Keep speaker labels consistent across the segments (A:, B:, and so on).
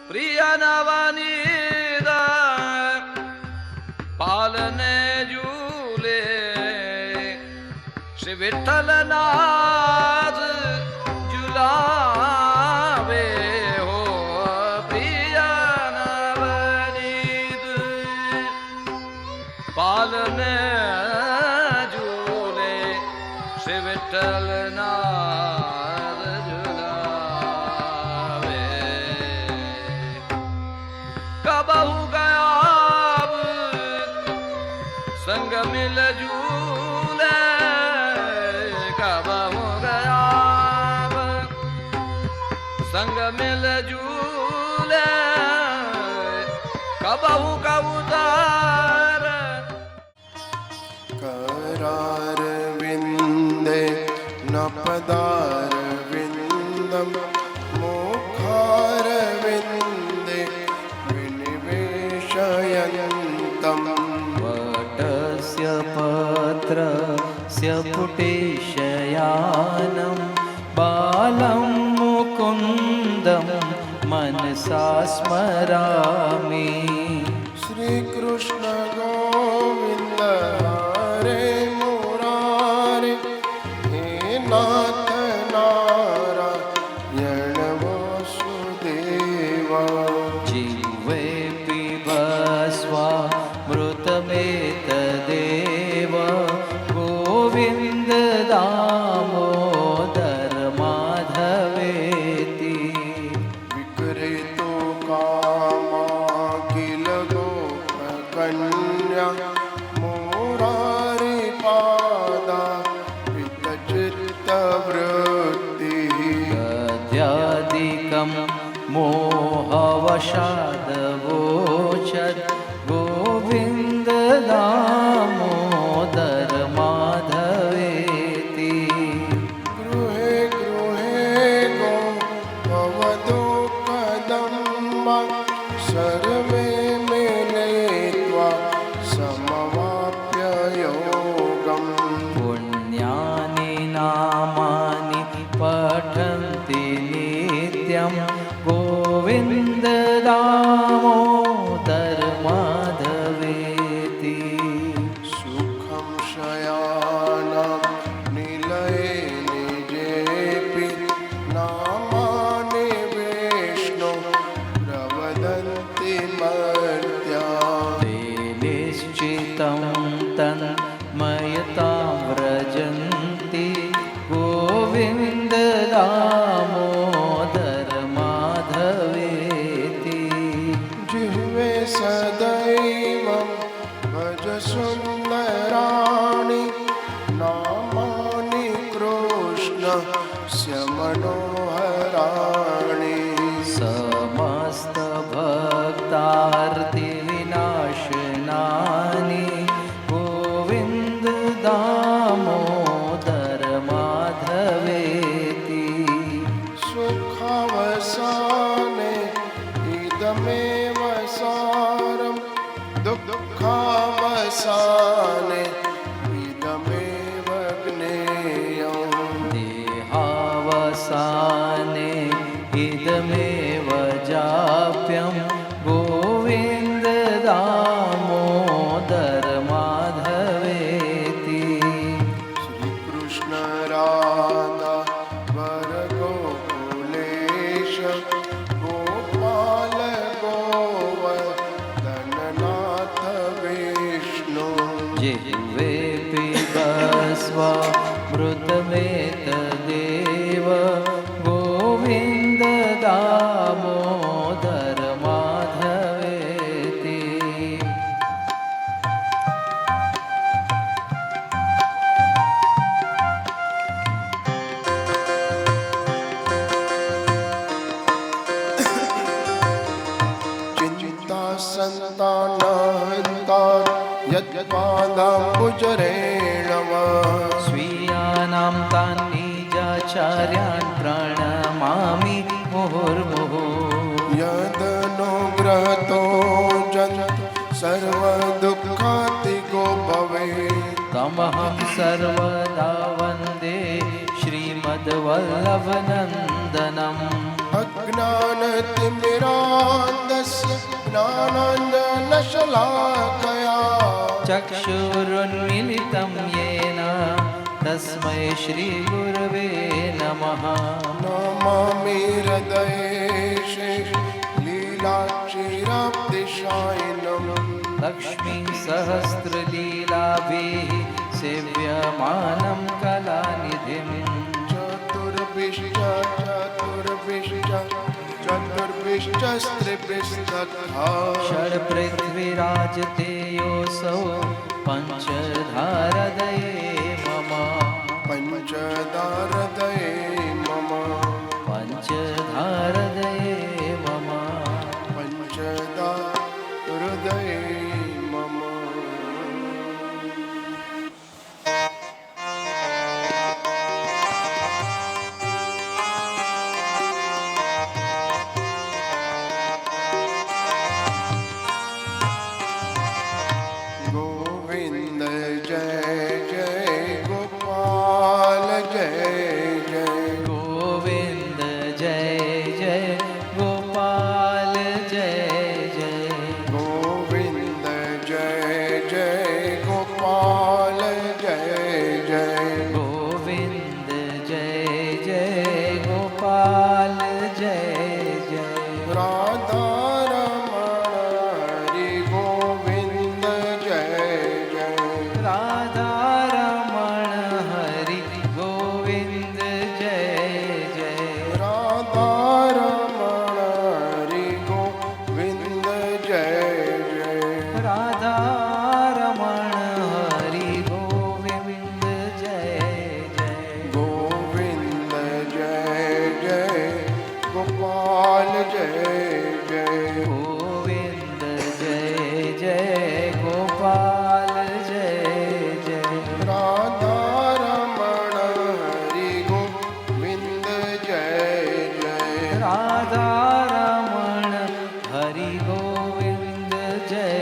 A: પ્રિય નવનીત પાલને ઝૂલે શ્રી વિઠ્ઠલનાથ ઝુલાવે હો પ્રિય નવનીત પાલને ઝૂલે શ્રી વિઠ્ઠલનાથ ઝુલાવે કબહુ ગયા સંગ મિલ ઝૂલે કબહુ ગયા સંગ મિલ ઝૂલે કબહુ કબૂતર
B: करार विंदे न पदार विंदम मुखार विंदे विनिवेशयन्तम्
C: वटस्य पत्रस्य पुटेशयानं बालं मुकुन्दं मनसा स्मरामि
B: श्री कृष्ण गोविंद हरे मुरारे हे नाथ नारायण वासुदेवा
C: जीवे पिबस्वा मृतमेतदेव गोविन्द दामोदर माधवेति
B: विक्रेतो कामा किल गोपकन्या मुरारी पादा वितचित्तवृत्तिः
C: गद्यादिकं मोहवशादवोचद् गोविन्द दामोदर माधवेति
B: गृहे गृहे गो भवतो कदम्बा सर्वे मिलित्वा समवाप्य योगम्
C: पुण्यानि नामानि पठन्ति नित्यं गोविन्द दामोदर माधवेति
B: सुखं शयानं निलये निजेऽपि नामानि विष्णो प्रवदन्ति मर्त्या
C: ते निश्चितं तन्मयतां व्रजन्ति गोविन्द दामोदर माधवेति
B: जिह्वे सदैवं भज सुन्दराणि नामानि कृष्णस्य मनोहराणि समस्तभक्तार्तिविनाशनानि गोविन्द दामोदर माधवेति सुखावसाने इदमेव सारं दुःखावसाने इदमेव ज्ञेयम्
C: देहावसाने इदमेव जाप्यं गोविन्द दामोदर माधवेति
B: श्रीकृष्ण राधा वर गोकुलेश गोपाल गोवर्धननाथ विष्णु
C: जिह्वे पिबस्वा मृतमेतदेव गोविन्द दामोदर माधवेति
B: चिन्ता सन्तानहन्तार यत्पादाम्बुजरेण वा
C: स्वीयानां तान् निजाचार्यान् प्रणमामि मुहुर्मुहुः
B: यदनुग्रहतो जन्त सर्व दुःखातिगो भवे
C: तमहं सर्वदा वन्दे श्रीमद्वल्लभनन्दनम्
B: अज्ञानतिमिरान्धस्य ज्ञानाञ्जनशलाकया
C: चक्षुरुन्मिलितं येन तस्मै श्रीगुरवे नमः
B: नमामि हृदये लीलाक्षीराब्धिशायिनम्
C: लक्ष्मीसहस्रलीलाभिः सेव्यमानं कलानिधिं
B: चतुर्भिश्चस्त्रिभिस्तथा
C: षड्पृथ्वीराजते योऽसौ पञ्चधारदये मम
B: पञ्चदारदये मम
C: पञ्चधारदये मम
B: पञ्चदा हृदये मम गोविन्द जय जय गोपाल जय जय
C: गोविन्द जय जय गोपाल जय जय
B: गोविन्द जय जय गोपाल जय जय
C: गोविन्द जय जय गोपाल जय जय
B: राधा रमण हरि गोविन्द जय जय
C: राधारमण हरि गोविन्द जय जय
B: राधा रमण हरि गोविन्द जय जय
C: राधारमण हरि गोविन्द जय जय
B: गोविन्द जय जय गोपाल जय जय
C: गोविन्द जय जय गोपाल जय जय
B: राधा रमण हरि गोविन्द जय जय
C: राधारमण हरि गोविन्द जय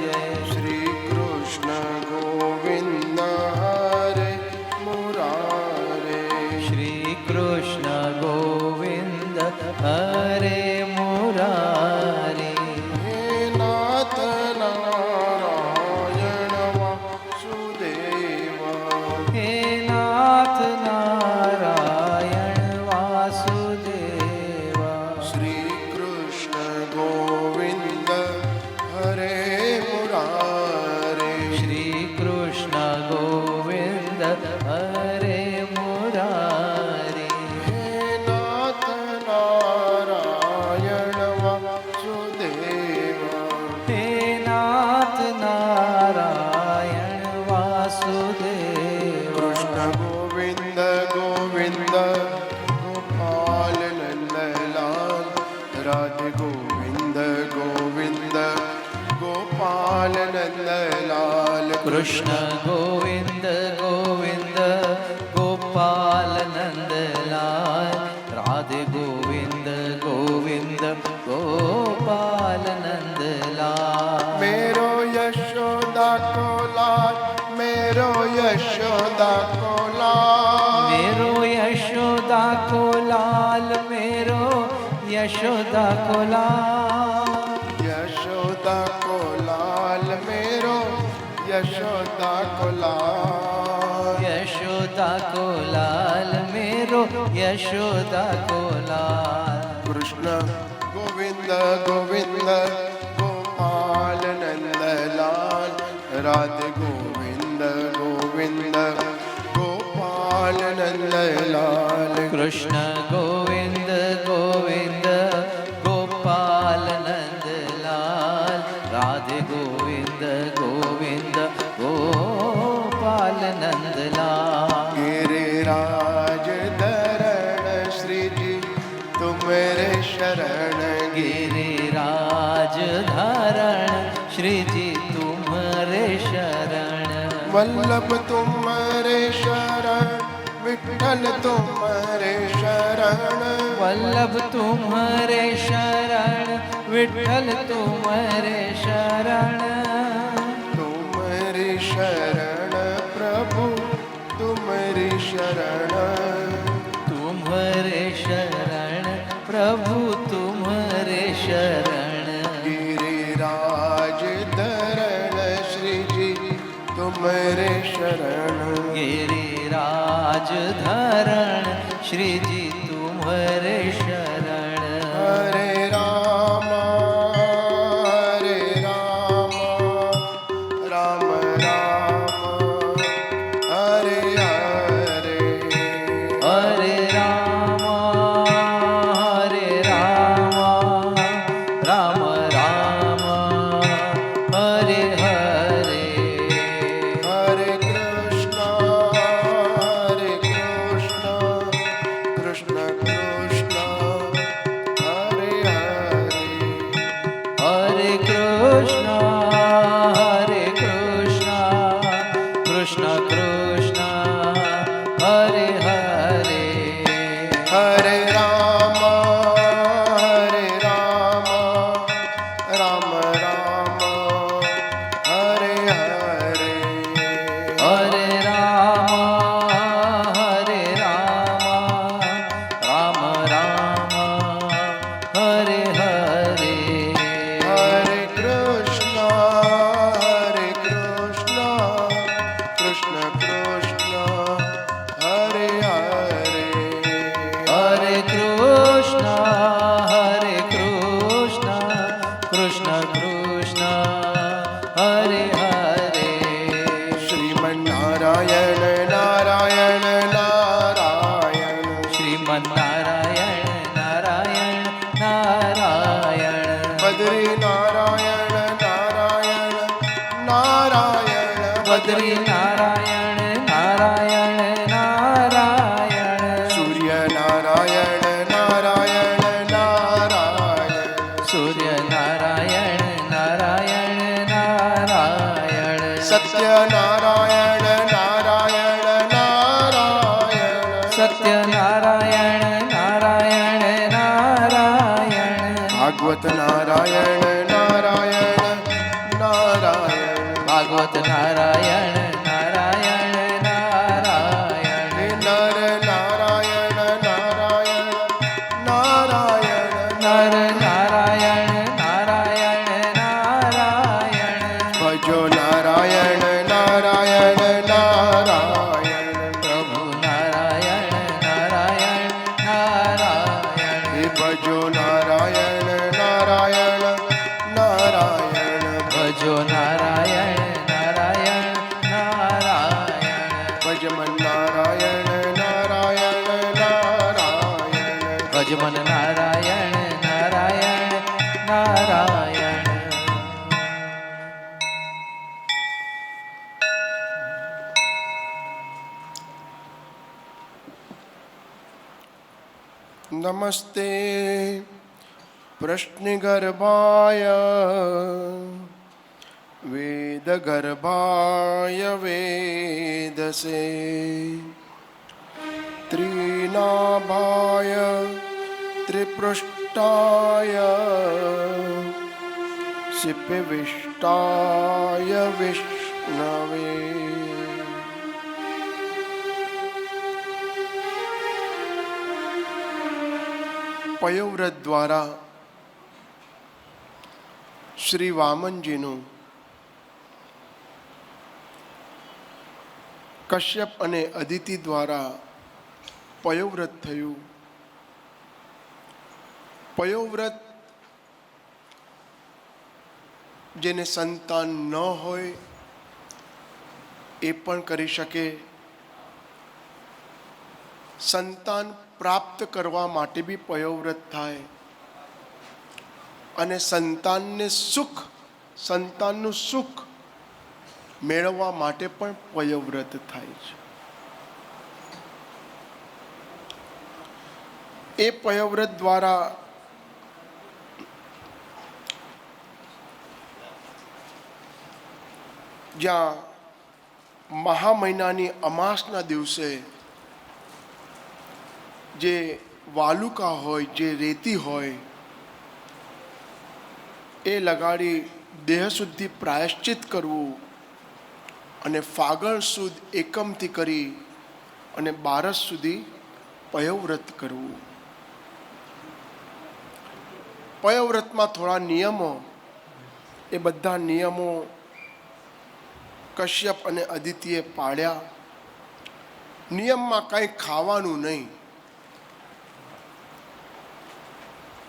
C: जय
B: श्री कृष्ण गोविन्द हरे मुरारे
C: श्री कृष्ण गोविन्द हरे मुरारी
B: हे नाथ नारायण वासुदेव
C: हे नाथ नारायण वासुदेव
B: श्री कृष्ण गोविन्द हरे मुरारे
C: श्री कृष्ण गोविन्द हरे मुरारी
B: हे नाथ नारायण वासुदेव
C: हे नाथ नारायण वासुदेव
B: कृष्ण गोविन्द गोविन्द गोपाल नन्दलाल राधे गोविन्द गोविन्द गोपाल नन्दलाल
C: कृष्ण गोविन्द गोविन्द गोपाल नन्दलाल राधे गोविन्द गोविन्द गोपाल नन्दलाल
B: मेरो यशोदा को लाल मेरो यशोदा को लाल
C: मेरो यशोदा को लाल मेरो यशोदा को लाल
B: यशोदा को लाल मेरो यशोदा को लाल
C: यशोदा को लाल मेरो यशोदा को लाल
B: कृष्ण गोविन्द गोविन्द गोपाल नन्दलाल राधे गोविन्द गोविन्द गोपाल नन्दलाल
C: कृष्ण गोविन्द गोविन्द गोपाल नन्दलाल राधे गोविन्द गोविन्द गोपाल नन्दलाल
B: गिरिराज धरण श्री जी तुम्हारे शरण
C: गिरिराज धारण श्री जी तुम्हारे शरण
B: वल्लभ तुम्हारे शरण विठ्ठल तुम्हारे शरण
C: वल्लभ तुम्हारे शरण विठ्ठल तुम्हारे शरण धारण
B: तुम्हारी शरण प्रभु तुम्हारी शरण
C: तुम्हारे शरण प्रभु तुम्हारे शरण
B: गिरिराज धरण श्री जी तुम्हारे शरण
C: गिरिराज धरण श्री जी तुम्हारे शरण
B: हरे राम राम राम हरे हरे
C: हरे राम राम राम हरे हरे
B: हरे कृष्ण कृष्ण कृष्ण हरे हरे
C: हरे कृष्ण कृष्ण कृष्ण हरे हरे
B: हरे राम राम राम हरे हरे
C: हरे राम राम राम हरे हरे
B: हरे कृष्ण कृष्ण कृष्ण हरे हरे
C: हरे कृष्ण कृष्ण कृष्ण हरे हरे
B: श्रीमन्नारायण नारायण नारायण
C: श्रीमन्नारायण नारायण नारायण
B: बद्री नारायण नारायण नारायण
C: बद्री नारायण नारायण नारायण
B: सूर्य नारायण नारायण नारायण
C: सूर्य नारायण नारायण नारायण
B: सत्य नारायण नारायण नारायण
C: सत्य नारायण नारायण नारायण
B: भागवत नारायण नारायण नारायण
C: भागवत नारायण नारायण नारायण
B: नर नारायण नारायण नारायण
C: नर नारायण नारायण नारायण
B: भजो नारायण नारायण नारायण
C: प्रभु नारायण नारायण नारायण
B: हे भजो नारायण नारायण नारायण
C: भजो नारायण नारायण नारायण
B: भजमन नारायण नारायण नारायण
C: भजमन नारायण नारायण नारायण
B: नमस्ते प्रश्नगर्भाय वेदगर्भाय वेदसे त्रिनाभाय त्रिपृष्ठाय शिपिविष्टाय विष्णवे પયોવ્રત દ્વારા શ્રી વામનજીનું કશ્યપ અને અદિતિ દ્વારા પયોવ્રત થયું. પયોવ્રત જેને સંતાન ન હોય એ પણ કરી શકે, સંતાન પ્રાપ્ત કરવા માટે બી પયોવ્રત થાય, અને સંતાનનું સુખ મેળવવા માટે પણ પયોવ્રત થાય છે. એ પયોવ્રત દ્વારા જ્યાં મહા મહિનાની અમાસના દિવસે જે વાલુકા હોય, જે રેતી હોય, એ લગાડી દેહ શુદ્ધિ પ્રાયશ્ચિત કરવું અને ફાગણ સુદ એકમથી કરી અને 12 સુધી પયવ્રત કરવું. પયવ્રતમાં થોડા નિયમો, એ બધા નિયમો કશ્યપ અને અદિતિએ પાળ્યા. નિયમમાં કંઈ ખાવાનું નહીં.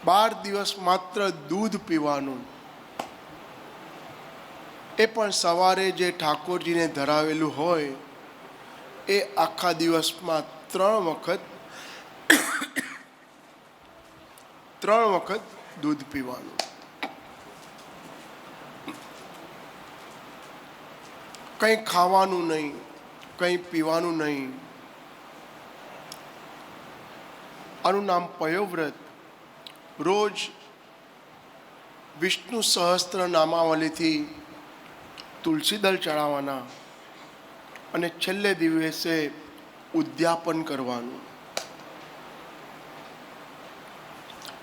B: 12 દિવસ માત્ર દૂધ પીવાનું, એ પણ સવારે જે ઠાકોરજીને ધરાવેલું હોય એ આખા દિવસમાં 3 વખત દૂધ પીવાનું. કંઈ ખાવાનું નહીં, કંઈ પીવાનું નહીં. આનું નામ પયોવ્રત. રોજ વિષ્ણુ સહસ્ત્ર નામાવલીથી તુલસી દળ ચડાવવાના અને છેલ્લે દિવસે ઉદ્યાપન કરવાનું.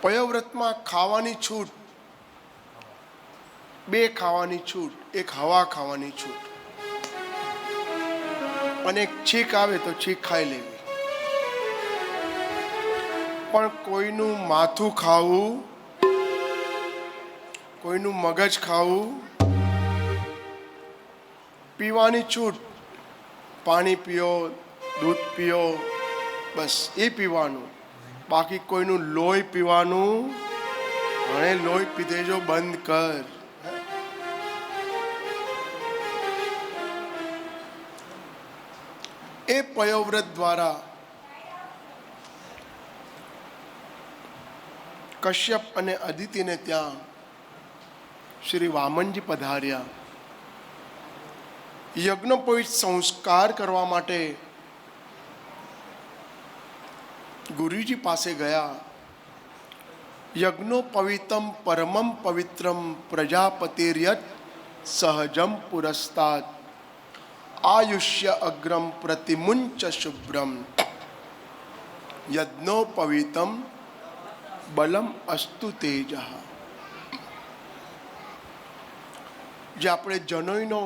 B: પયોવ્રતમાં ખાવાની છૂટ, 2 ખાવાની છૂટ, એક હવા ખાવાની છૂટ અને એક છીંક આવે તો છીંક ખાઈ લેવી. પણ કોઈનું માથું ખાવું, કોઈનું મગજ ખાવું, પીવાની છૂટ. પાણી પીઓ, દૂધ પીઓ, બસ એ પીવાનું. બાકી કોઈનું લોહી પીવાનું, અને લોહી પીધે જો બંધ કર. એ પયોવ્રત દ્વારા કશ્યપ અને અદિતિને ત્યાં શ્રી વામનજી પધાર્યા. યજ્ઞોપવિત સંસ્કાર કરવા માટે ગુરુજી પાસે ગયા. યજ્ઞોપવિતમ પરમમ પવિત્રમ પ્રજાપતિર્યત સહજમ પુરસ્તાદ આયુષ્ય અગ્રમ પ્રતિમુંચ શુભ્રમ યજ્ઞોપવિતમ બલમ અસ્તુ તેજ. જે આપણે જનોઈનો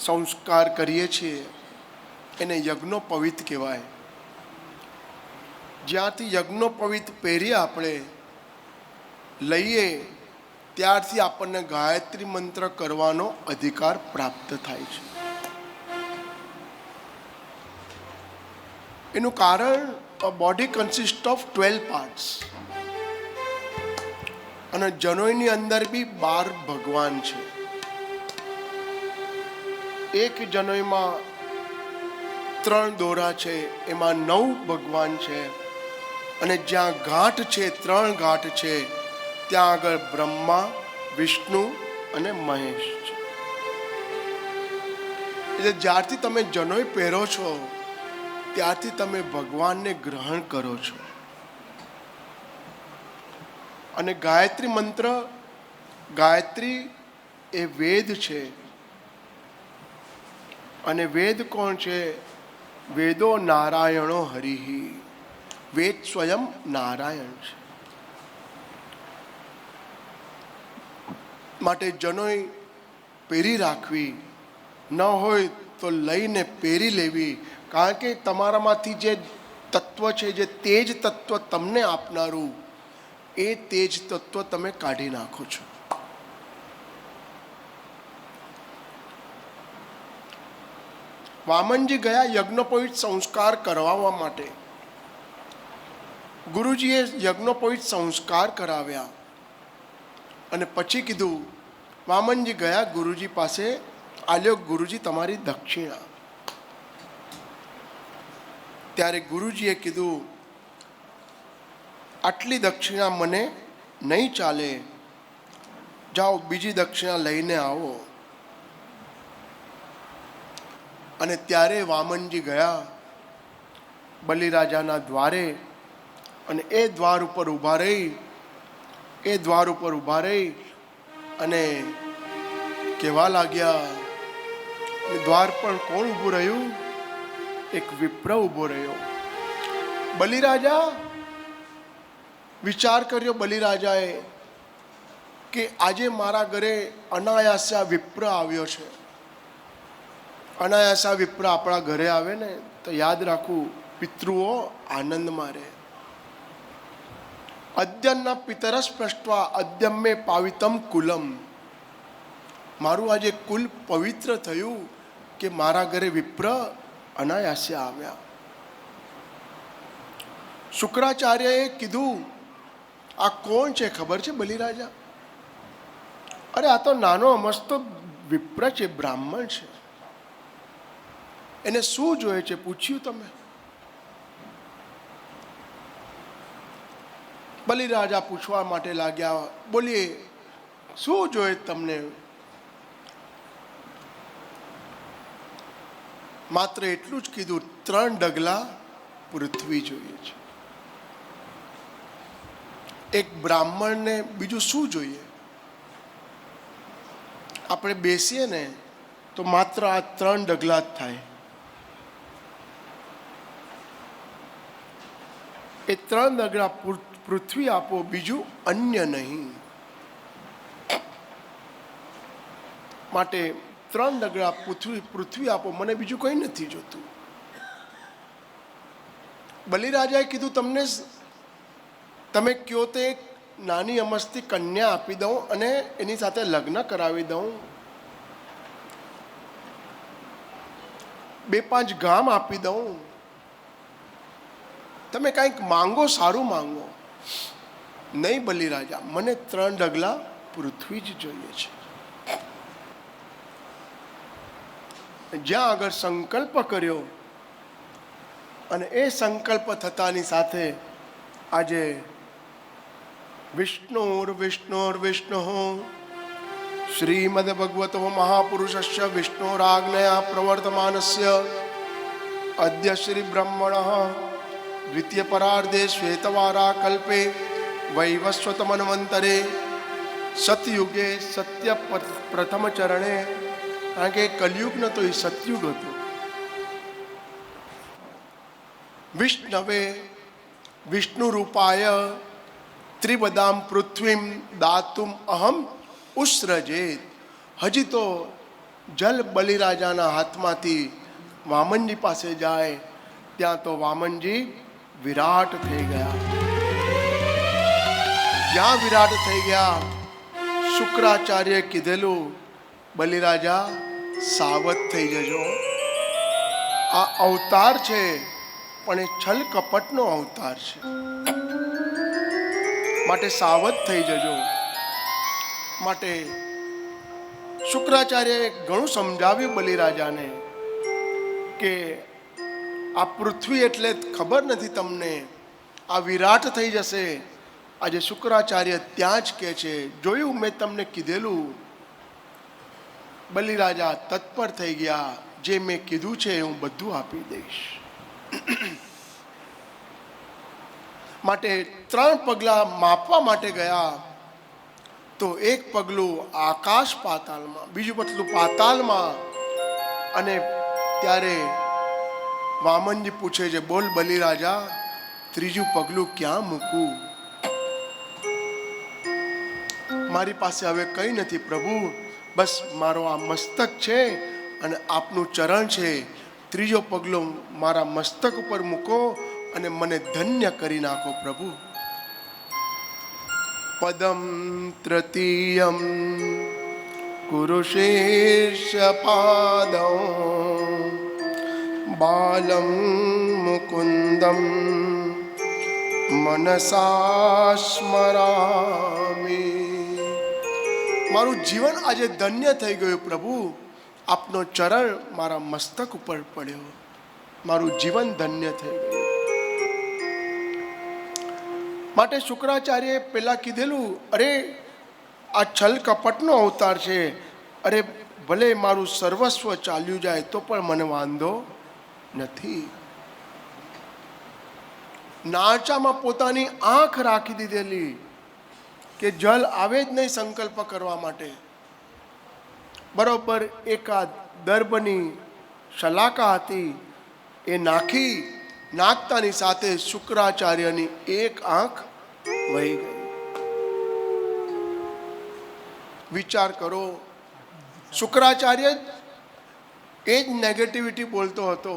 B: સંસ્કાર કરીએ છીએ એને યજ્ઞોપવિત કહેવાય. જ્યાંથી યજ્ઞોપવિત પહેરીએ આપણે લઈએ ત્યારથી આપણને ગાયત્રી મંત્ર કરવાનો અધિકાર પ્રાપ્ત થાય છે. એનું કારણ, a body consists of 12 parts અને જનોઈની અંદર બી 12 ભગવાન છે. એક જનોઈમાં 3 દોરા છે, એમાં 9 ભગવાન છે. અને જ્યાં ગાંઠ છે, 3 ગાંઠ છે, ત્યાં આગળ બ્રહ્મા, વિષ્ણુ અને મહેશ છે. એટલે જ્યારથી તમે જનોઈ પહેરો છો ત્યારથી તમે ભગવાનને ગ્રહણ કરો છો. અને ગાયત્રી મંત્ર, ગાયત્રી એ વેદ છે. અને વેદ કોણ છે? વેદો નારાયણો હરિહિ. વેદ સ્વયં નારાયણ છે. માટે જનોઈ પહેરી રાખવી, ન હોય તો લઈને પહેરી લેવી. કારણ કે તમારામાંથી જે તત્વ છે, જે તેજ તત્વ તમને આપનારું, એ તેજ તત્વ તમે કાઢી નાખો છો. વામનજી ગયા યજ્ઞોપવિત સંસ્કાર કરાવવા માટે. ગુરુજીએ યજ્ઞોપવિત સંસ્કાર કરાવ્યા અને પછી કીધું, વામનજી ગયા ગુરુજી પાસે, આલ્યો ગુરુજી તમારી દક્ષિણા. ત્યારે ગુરુજીએ કીધું, આટલી દક્ષિણા મને નહીં ચાલે, જાઓ બીજી દક્ષિણા લઈને આવો. અને ત્યારે વામનજી ગયા બલિરાજાના દ્વારે અને એ દ્વાર ઉપર ઊભા રહી અને કહેવા લાગ્યા. દ્વાર પર કોણ ઊભું રહ્યું? એક વિપ્ર ઊભો રહ્યો. બલિરાજા, વિચાર કર્યો બલિરાજાએ કે આજે મારા ઘરે અનાયાસા વિપ્ર આવ્યો છે. અનાયાસા વિપ્ર આપણા ઘરે આવે ને તો યાદ રાખવું, પિતૃઓ આનંદમાં રહે. અદ્યના પિતરસ પૃષ્ઠવા અદ્યમ મે પાવિતમ કુલમ. મારું આજે કુલ પવિત્ર થયું કે મારા ઘરે વિપ્ર અનાયાસે આવ્યા. શુક્રાચાર્યએ કીધું, આ કોણ છે ખબર છે બલિરાજા? અરે આ તો નાનો અમસ્તો વિપ્ર છે, બ્રાહ્મણ છે. એને શું જોઈએ છે પૂછ્યું તમે? બલિરાજા પૂછવા માટે લાગ્યા, બોલીએ શું જોઈએ તમને? માત્ર એટલું જ કીધું, 3 ડગલા પૃથ્વી જોઈએ છે. એક બ્રાહ્મણને બીજું શું જોઈએ? આપણે બેસીએ ને તો માત્ર આ 3 ડગલા જ થાય. એ 3 ડગલા પૃથ્વી આપો, બીજું અન્ય નહીં. માટે 3 ડગલા પૃથ્વી આપો, મને બીજું કંઈ નથી જોતું. બલિરાજાએ કીધું, તમે કયો તે એક નાની અમસ્તી કન્યા આપી દઉં અને એની સાથે લગ્ન કરાવી દઉં, 2-5 ગામ આપી દઉં, તમે કંઈક માંગો, સારું માંગો. નહીં બલિરાજા, મને 3 ડગલા પૃથ્વી જ જોઈએ છે. જ્યાં આગળ સંકલ્પ કર્યો અને એ સંકલ્પ થતાની સાથે આજે વિષ્ણુર્વિષ્ણુર્વિષ્ણુ શ્રીમદ ભગવતો મહાપુરુષસ્ય વિષ્ણુરાજ્ઞયા પ્રવર્તમાનસ્ય અદ્ય શ્રી બ્રહ્મણ દ્વિતીય પરાર્ધે શ્વેતવારા કલ્પે વૈવસ્વત મન્વંતરે સતયુગે સત્ય પ્રથમ ચરણે, કારણ કે કલયુગ નતો, એ સતયુગ હતો. વિષ્ણવે વિષ્ણુ રૂપાય ત્રિવદામ પૃથ્વીમ દાતુમ અહમ ઉસૃજેત. હજી તો જલ બલિરાજાના હાથમાંથી વામનજી પાસે જાય ત્યાં તો વામનજી વિરાટ થઈ ગયા. જ્યાં વિરાટ થઈ ગયા, શુક્રાચાર્યએ કીધેલું, બલિરાજા સાવધ થઈ જજો. આ અવતાર છે પણ એ છલ કપટનો અવતાર છે, માટે સાવધ થઈ જજો. માટે શુક્રાચાર્યએ ઘણું સમજાવ્યું બલિરાજાને કે આ પૃથ્વી એટલે ખબર નથી તમને, આ વિરાટ થઈ જશે. આજે શુક્રાચાર્ય ત્યાં જ કહે છે, જોયું મેં તમને કીધેલું. બલિરાજા તત્પર થઈ ગયા, જે મેં કીધું છે હું બધું આપી દઈશ. માટે 3 પગલા માપવા માટે ગયા તો એક પગલું આકાશ પાતાળમાં, બીજું પગલું પાતાળમાં. અને ત્યારે વામનજી પૂછે છે, બોલ બલિરાજા, ત્રીજું પગલું ક્યાં મૂકું? મારી પાસે હવે કંઈ નથી પ્રભુ, બસ મારો આ મસ્તક છે અને આપનું ચરણ છે. ત્રીજો પગલો મારા મસ્તક ઉપર મૂકો અને મને ધન્ય કરી નાખો પ્રભુ. પદમ તૃતીયમ કુરુશેષ પાદં બાલમ મુકુંદમ મનસા સ્મરામિ. મારું જીવન આજે ધન્ય થઈ ગયું પ્રભુ, આપનો ચરણ મારા મસ્તક ઉપર પડ્યો, મારું જીવન ધન્ય થઈ ગયું. માટે શુક્રાચાર્યએ પેલા કીધેલું, અરે આ છલ કપટનો અવતાર છે, અરે ભલે મારું સર્વસ્વ ચાલ્યું જાય તો પણ મને વાંધો નથી. નાચામાં પોતાની આંખ રાખી દીધેલી કે જલ આવે જ નહીં સંકલ્પ કરવા માટે. બરોબર એકાદ દર્ભની શલાકા હતી, એ નાખતાની સાથે શુક્રાચાર્યની એક આંખ વહી ગઈ. વિચાર કરો. શુક્રાચાર્ય એ જ નેગેટિવિટી બોલતો હતો,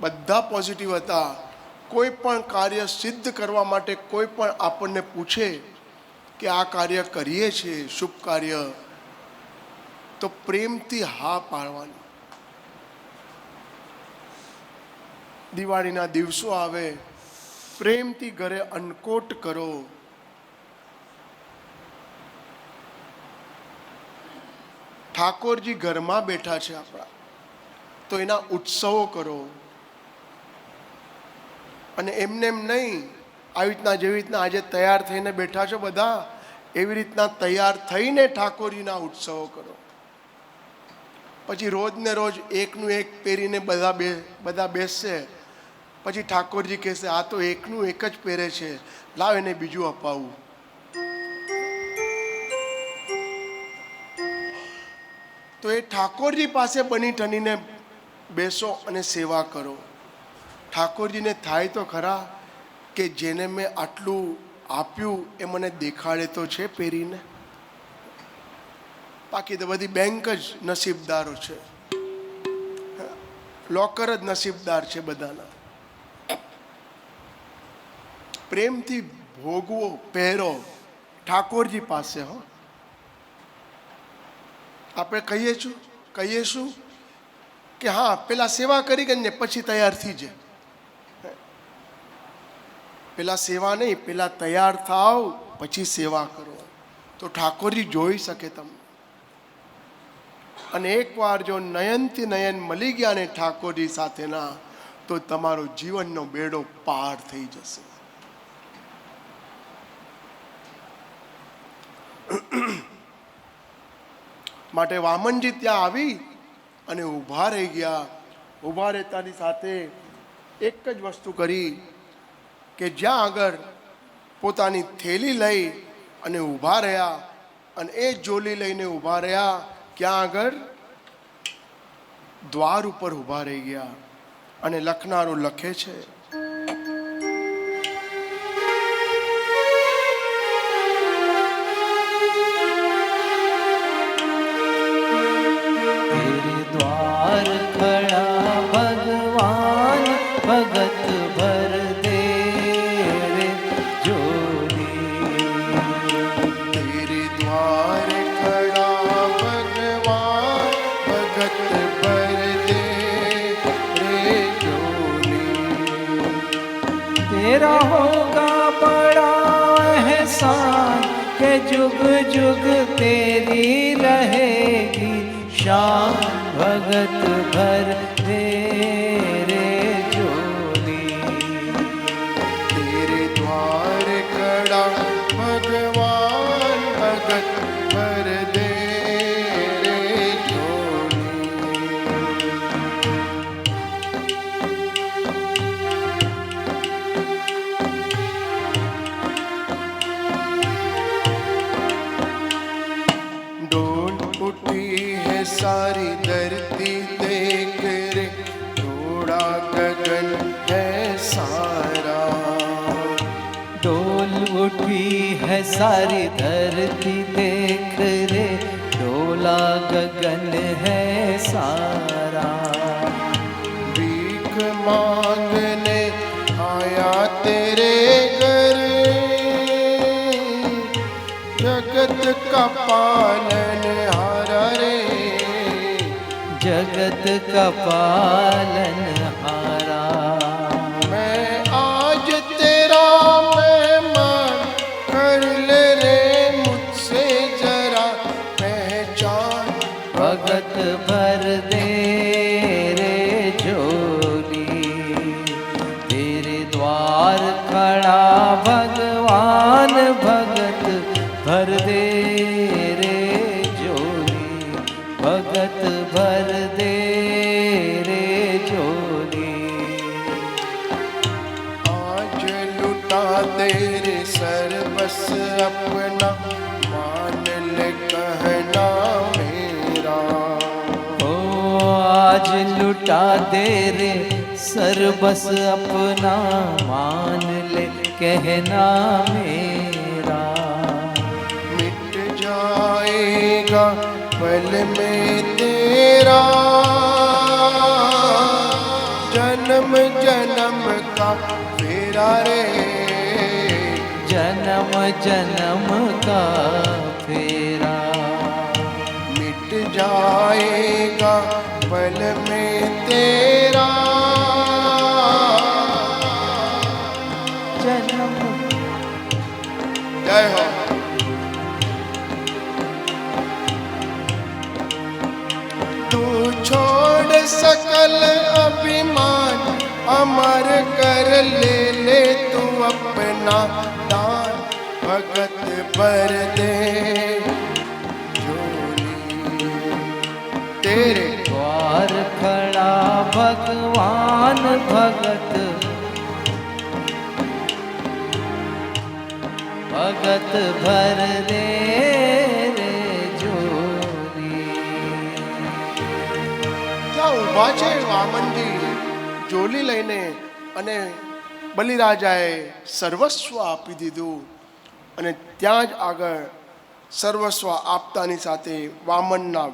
B: બધા પોઝિટિવ હતા. કોઈ પણ કાર્ય સિદ્ધ કરવા માટે કોઈ પણ આપણને પૂછે કે આ કાર્ય કરીએ છીએ શુભ કાર્ય, તો પ્રેમથી હા પાડવાની. દિવાળીના દિવસો આવે, પ્રેમથી ઘરે અન્નકોટ કરો. ઠાકોરજી ઘરમાં બેઠા છે આપણા, તો એના ઉત્સવો કરો. અને એમને એમ નહીં, આવી રીતના જેવી રીતના આજે તૈયાર થઈને બેઠા છો બધા, એવી રીતના તૈયાર થઈને ઠાકોરજીના ઉત્સવો કરો. પછી રોજ ને રોજ એકનું એક પહેરીને બધા બેસશે. પછી ઠાકોરજી કહેશે આ તો એકનું એક જ પહેરે છે, લાવ એને બીજું અપાવું. તો એ ઠાકોરજી પાસે બની ઠનીને બેસો અને સેવા કરો. ઠાકોરજીને થાય તો ખરા કે જેને મેં આટલું આપ્યું એ મને દેખાડે તો છે પહેરીને. બાકી તો બધી બેંક જ નસીબદારો છે, લોકર જ નસીબદાર છે બધાના. પ્રેમથી ભોગવો, પહેરો ઠાકોરજી પાસે. હો, આપણે કહીએ શું કે હા પેલા સેવા કરી કરીને પછી તૈયાર થઈ જાય. પેલા સેવા નહીં, પેલા તૈયાર થાવ પછી સેવા કરો, તો ઠાકોરજી જોઈ શકે તમને. અને એકવાર જો નયનથી નયન મળી ગયા ને ઠાકોરજી સાથેના, તો તમારો જીવનનો બેડો પાર થઈ જશે. માટે વામનજી ત્યાં આવી અને ઊભા રહી ગયા. ઊભા રહેતાની સાથે એક જ વસ્તુ કરી કે જ્યાં આગળ પોતાની થેલી લઈ અને ઊભા રહ્યા, અને એ જોલી લઈને ઊભા રહ્યા, ક્યાં આગળ દ્વાર ઉપર ઊભા રહી ગયા. અને લખનારો લખે છે,
C: भगत भर दे रे जोली.
B: तेरे द्वार खड़ा भगवान, भगत भर दे रे जोली.
C: तेरा होगा बड़ा एहसान के जुग जुग तेरी रहेगी शान. भगत भर दे
B: भगवान, भगत भर दे रे जोली. डोल उठी है सारी धरती देख रे, थोड़ा गगन है सारा.
C: डोल उठी है सारी धरती देख रे, डोला गगन है सारा.
B: भीख मांगने आया तेरे घर, जगत का पालन हारा रे.
C: जगत का पालन हारा. भगत भर दे रे झोली. तेरे द्वार खड़ा भगवान, भगत भर दे रे झोली. भगत भर दे रे झोली.
B: आज लुटा तेरे सर्वस अपना, मान ले कहना
C: आज लुटा दे रे सर्वस अपना, मान ले कहना मेरा.
B: मिट जाए जाएगा पल में तेरा, जन्म जन्म का फेरा रे,
C: जन्म जन्म का फेरा।
B: मिट जाएगा पल में तेरा,
C: जन्म।
B: जय हो। तू छोड़ सकल अभिमान, अमर कर ले तू अपना दान, भगत भर दे झोली। तेरे
C: द्वार खड़ा भगवान भगत, भगत भर दे रे झोली।
B: ત્યાં ઊભા છે વામનજી જોલી લઈને, અને બલિરાજાએ સર્વસ્વ આપી દીધું, અને ત્યાં જ આગળ સર્વસ્વ આપતાની સાથે વામનના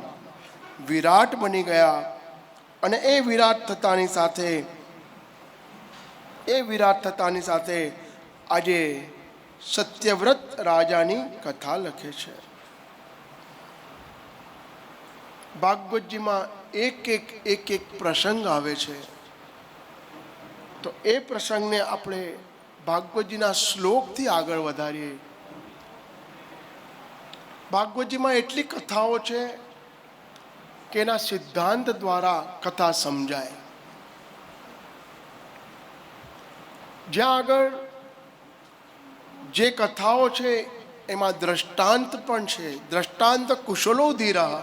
B: વિરાટ બની ગયા, અને એ વિરાટ થતાની સાથે આજે સત્યવ્રત રાજાની કથા લખે છે. ભાગવતજીમાં એક પ્રસંગ આવે છે, તો એ પ્રસંગને આપણે ભાગવતજીના શ્લોકથી આગળ વધારીએ. ભાગવતજીમાં એટલી કથાઓ છે કે એના સિદ્ધાંત દ્વારા કથા સમજાય. જ્યાં આગળ જે કથાઓ છે એમાં દ્રષ્ટાંત પણ છે, દ્રષ્ટાંત કુશલો ધીરા.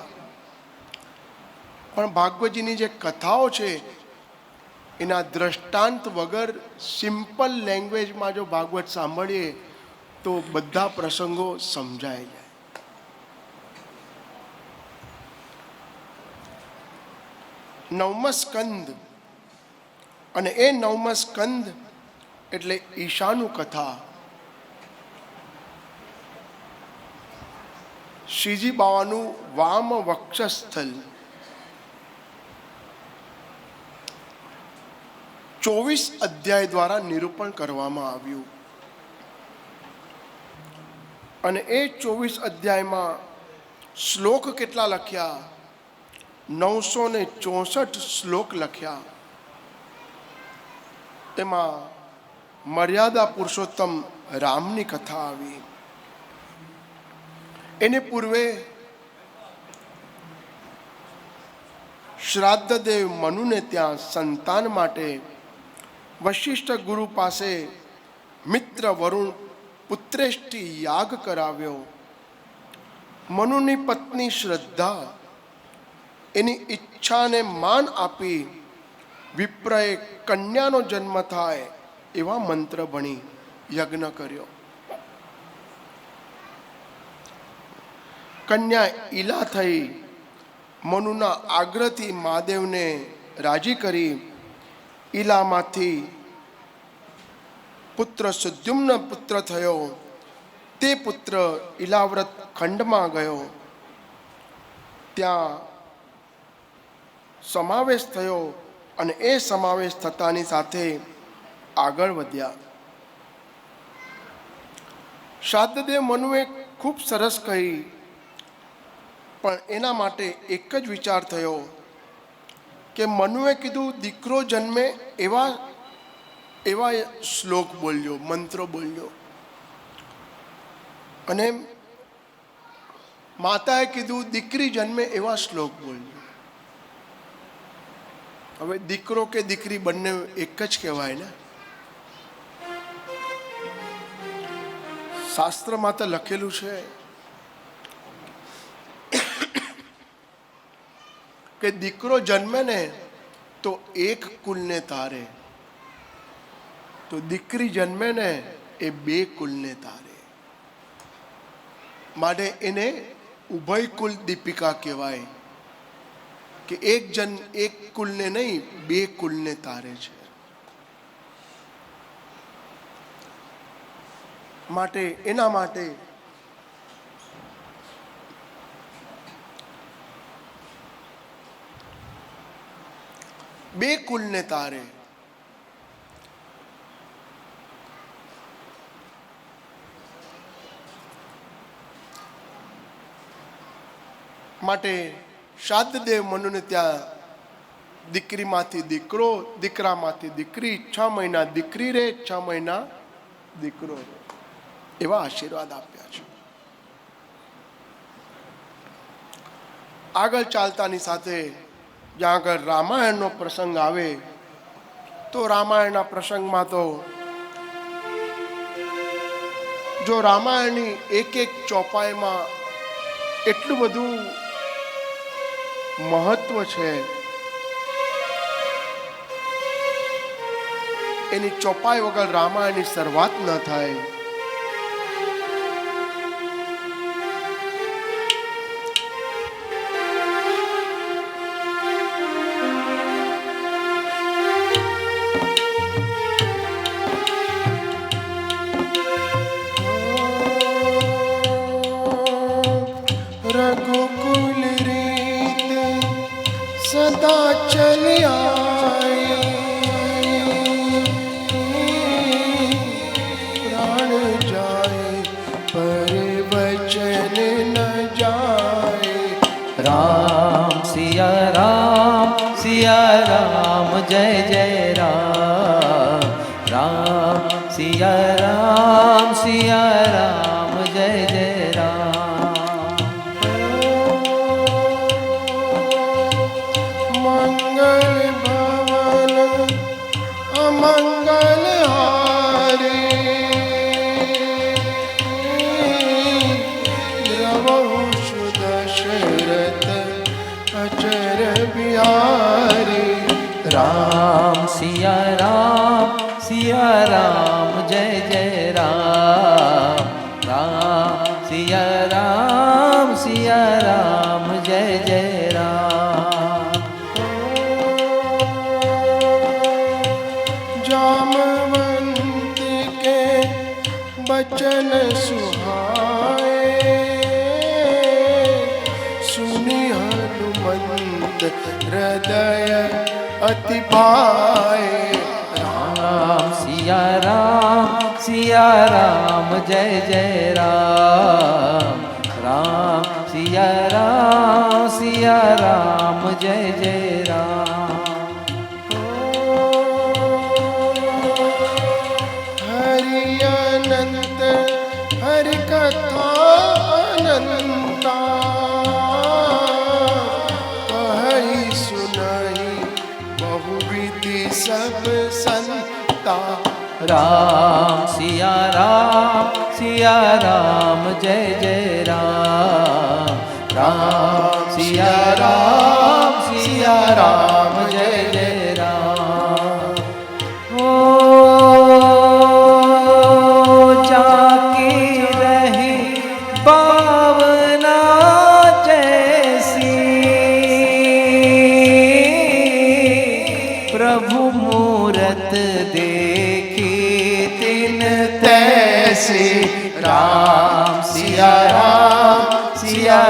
B: પણ ભાગવતજીની જે કથાઓ છે એના દ્રષ્ટાંત વગર સિમ્પલ લેંગ્વેજમાં જો ભાગવત સાંભળીએ તો બધા પ્રસંગો સમજાય જાય. નવમ સ્કંદ, અને એ નવમ સ્કંદ એટલે ઈશાનું કથા. શ્રીજી બાવાનું વામ વક્ષસ્થલ 24 અધ્યાય દ્વારા નિરૂપણ કરવામાં આવ્યું, અને એ 24 અધ્યાયમાં શ્લોક કેટલા લખ્યા? 964 શ્લોક લખ્યા. એમાં મર્યાદા પુરુષોત્તમ રામની કથા આવી. એને પૂર્વે શ્રાદ્ધદેવ મનુને ત્યાં સંતાન માટે વશિષ્ઠ ગુરુ પાસે મિત્ર વરુણ પુત્રેષ્ટિ યાગ કરાવ્યો. મનુની પત્ની શ્રદ્ધા એની ઈચ્છાને માન આપી વિપ્રએ કન્યાનો જન્મ થાય એવા મંત્ર ભણી યજ્ઞ કર્યો. કન્યા ઈલા થઈ મનુના આગ્રહથી મહાદેવને રાજી કરી ઈલામાંથી પુત્ર સુદ્યુમ્ન પુત્ર થયો. તે પુત્ર ઈલાવ્રત ખંડમાં ગયો, ત્યાં સમાવેશ થયો, અને એ સમાવેશ થતાની સાથે આગળ વધ્યા. શ્રાદ્ધદેવ મનુએ ખૂબ સરસ કહી, પણ એના માટે એક જ વિચાર થયો કે મનુએ કીધું દીકરો જન્મે એવા શ્લોક બોલ્યો, મંત્રો બોલ્યો, અને માતાએ કીધું દીકરી જન્મે એવા શ્લોક બોલ્યો. હવે દીકરો કે દીકરી બંને એક જ કહેવાય ને. શાસ્ત્રમાં તો લખેલું છે કે દીકરો જન્મે ને તો એક કુલને તારે, તો દીકરી જન્મે ને એ બે કુલને તારે. માટે એને ઉભય કુલ દીપિકા કહેવાય, કે એક કુલને નહીં બે કુલને તારે છે. માટે એના માટે બે કુલને તારે. માટે શ્રાદ્ધદેવ મનુને ત્યાં દીકરીમાંથી દીકરો, દીકરામાંથી દીકરી, 6 મહિના દીકરી રે, 6 મહિના દીકરો રે, એવા આશીર્વાદ આપ્યા છે. આગળ ચાલતાની સાથે જ્યાં આગળ રામાયણનો પ્રસંગ આવે તો રામાયણના પ્રસંગમાં તો જો રામાયણની એક એક ચોપાઈમાં એટલું બધું મહત્વ છે, એની ચોપાઈ વગર રામાયણની શરૂઆત ન થાય. रघुकुल रीत सदा चली आई, प्राण जाए पर वचन न जाए.
C: राम सिया राम जय जय राम. राम सिया राम जय जय राम.
B: मंगल भवन अमंगल हारे, द्रवहु सुदशरथ अचर बिहारी.
C: राम सिया राम जय जय राम. राम सिया राम जय जय राम.
B: जामवंत के बचन सुहाए, सुनि हनुमंत हृदय अति भाए.
C: राम सिया राम जय जय राम. राम सिया राम जय जय राम.
B: हरि अनंत हरि कथा अनंता, कहि सुनहि बहुविधि सब संता.
C: राम सिया राम जय जय राम. राम सिया राम जय जय राम. ओ जाकी रही पावना जैसी, प्रभु मूरत देखी तिन तैसी. राम सिया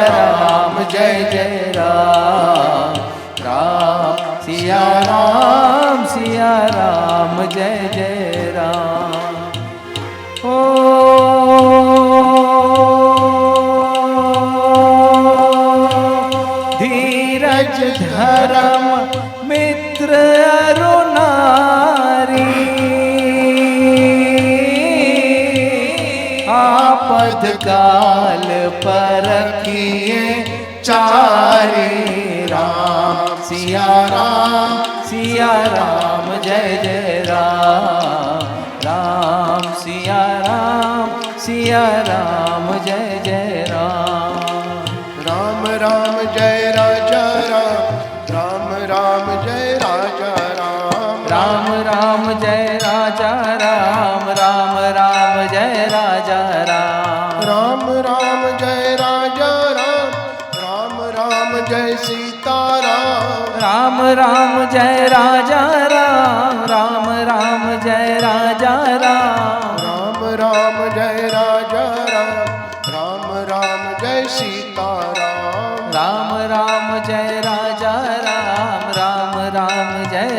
C: राम जय जय राम. राम सिया राम जय जय राम. ओ धीरज धर्म मित्र अरु नारी, आपद काल परखिए चारी. राम सिया राम जय जय राम. राम सिया राम जय जय राम.
B: राम राम जय राजा राम, राम राम जय राजा राम.
C: राम राम जय राजा राम. राम राम जय राजा राम.
B: राम राम जय राजा राम, राम राम जय सीताराम.
C: राम राम जय राजा राम. राम राम जय राजा राम.
B: राम राम जय राजा राम, राम राम जय सीताराम.
C: राम राम जय राजा राम. राम राम जय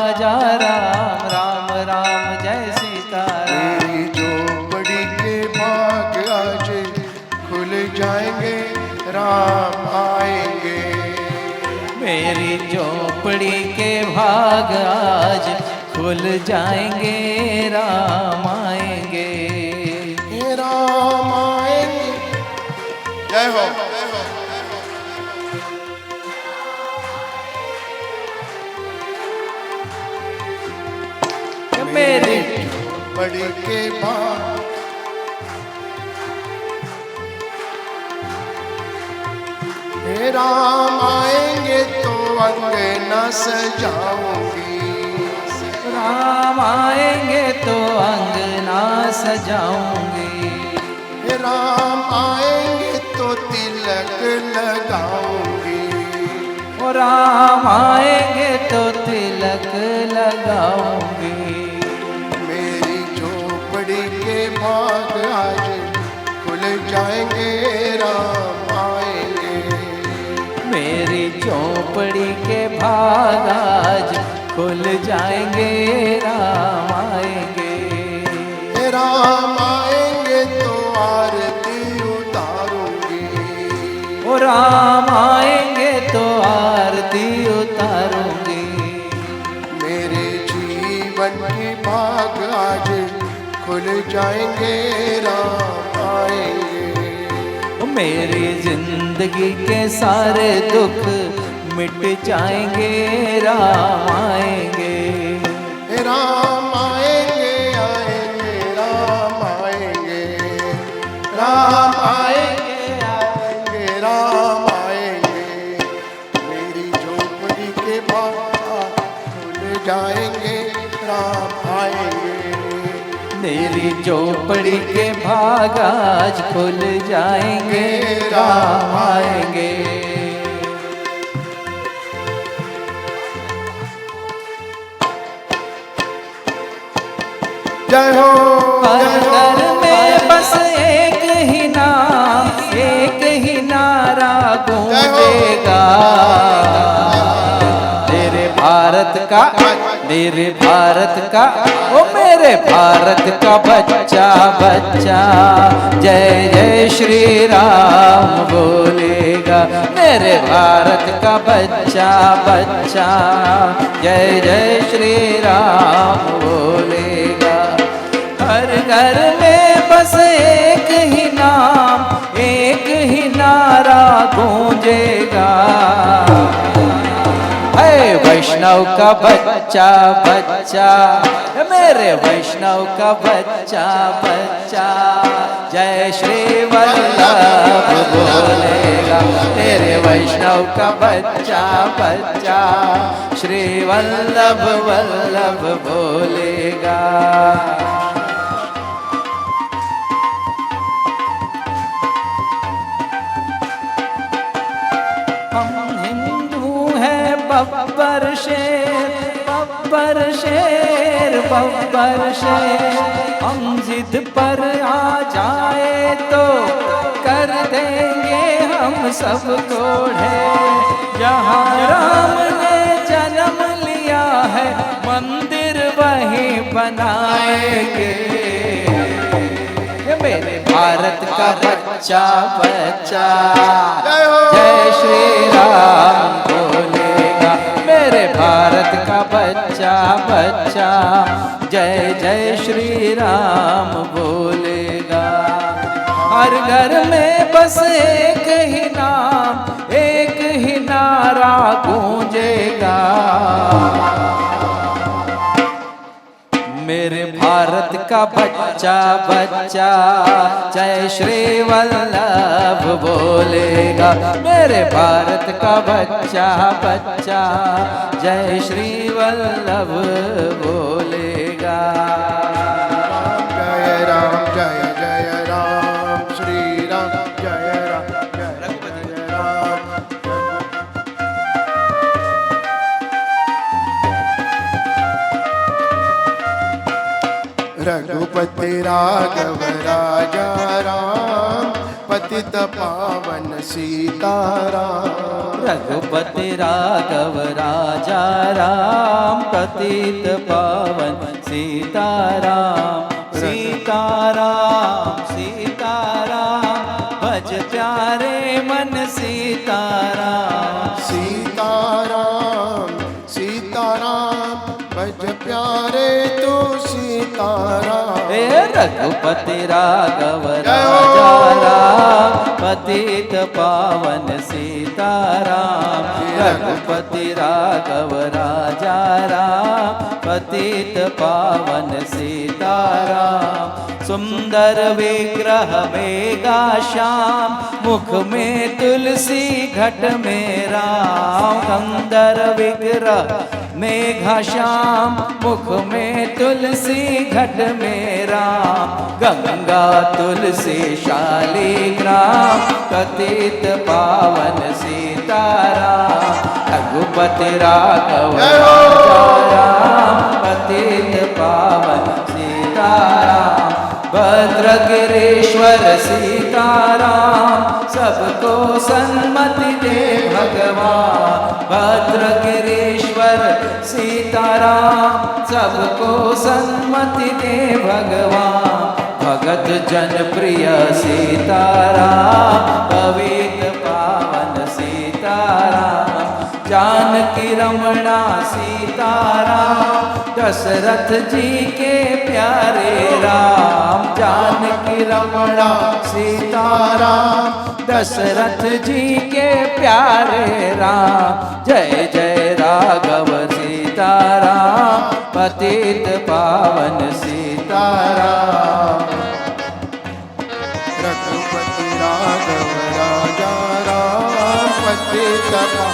C: राजा राम राम राम जय सीताराम।
B: मेरी झोपड़ी के भाग आज खुल जाएंगे, राम आएंगे।
C: मेरी झोपड़ी के भाग आज खुल जाएंगे, राम आएंगे।
B: हे राम आएंगे। जय हो।
C: मेरी
B: झोपड़ी के भाग हे राम आएंगे तो अंगना सजाऊंगी,
C: राम आएंगे तो अंगना सजाऊंगी।
B: हे राम आएंगे तो तिलक लगाऊंगी,
C: ओ राम आएंगे तो तिलक लगाऊंगी।
B: मेरी झोपड़ी के भाग आज खुल जाएंगे, राम आएंगे।
C: मेरी झोपड़ी के भाग आज खुल जाएंगे, राम आएंगे।
B: हे राम आएंगे तो आरती उतारूंगी,
C: ओ राम आएंगे तो आरती उतारूंगी।
B: मेरे जीवन के भाग आज खुल जाएंगे, राम आएंगे।
C: मेरी जिंदगी के सारे दुख मिट जाएंगे, राम आएंगे।
B: हे राम आएंगे, आएंगे, राम आएंगे, राम आएंगे, आएंगे, राम आएंगे। मेरी झोपड़ी के भाग खुल जाएंगे, राम आएंगे।
C: मेरी झोपड़ी के भाग आज खुल जाएंगे, राम आएंगे।
B: जय हो।
C: हर घर में बस एक ही नाम, एक ही नारा गूंजेगा, तेरे भारत का, मेरे भारत का, ओ मेरे भारत का बच्चा बच्चा जय जय श्री राम बोलेगा। मेरे भारत का बच्चा बच्चा जय जय श्री राम बोलेगा। हर घर में बस एक ही नाम, एक ही नारा गूंजेगा, है वैष्णव का बच्चा बच्चा, मेरे वैष्णव का बच्चा बच्चा जय श्री वल्लभ बोलेगा। मेरे वैष्णव का बच्चा बच्चा श्री वल्लभ वल्लभ बोलेगा। हम हिंदू हैं बब्बर शेर, बब्बर शेर, बब्बर शेर। हम जिद पर आ जाए तो कर देंगे हम सबको ढेर। जहाँ राम ने जन्म लिया है मंदिर वहीं बनाएंगे। ये मेरे भारत का बच्चा बच्चा जय श्री राम बोलेगा। मेरे भारत का बच्चा बच्चा जय जय श्री राम बोलेगा। हर घर में बस एक ही नाम, एक ही नारा गूंजेगा, मेरे भारत का बच्चा बच्चा जय श्री वल्लभ बोलेगा। मेरे भारत का बच्चा बच्चा जय श्री वल्लभ बोलेगा।
B: जय राम जय जय राम, श्री राम जय राम जय राम। रघुपति राघव राजा राम, पति पतित पावन सीताराम।
C: रघुपति राघव राजा राम, पतित पावन सीताराम। सीताराम सीताराम, भज प्यारे मन सीताराम।
B: सीताराम सीताराम, भज प्यारे तो सीताराम।
C: हे रघुपति राघव राजा राम, पतित पावन सीताराम। रघुपति राघव राजा राम, पतित पावन सीताराम। सुंदर विग्रह मेघा श्याम, मुख में तुलसी घट में राम। सुंदर विग्रह मेघा श्याम, मुख में तुलसी घट में राम। गंगा तुलसी शालिग्राम, पतित पावन सीताराम। रघुपति राघव राजा राम, पतित पावन सीताराम। भद्रगिरीश्वर सीताराम, सबको सन्मति दे भगवान। भद्रगिरीश्वर सीताराम, सबको सन्मति दे भगवान। भगत जन प्रिय सीताराम, पवित्र पावन सीताराम। जानकी रमणा सीताराम, दशरथ जी के प्यारे राम। जानकी रमणा सीताराम, दशरथ जी के प्यारे राम। जय जय राघव सीताराम, पतित पावन सीताराम।
B: रघुपति राघव राजा राम, पतित पावन।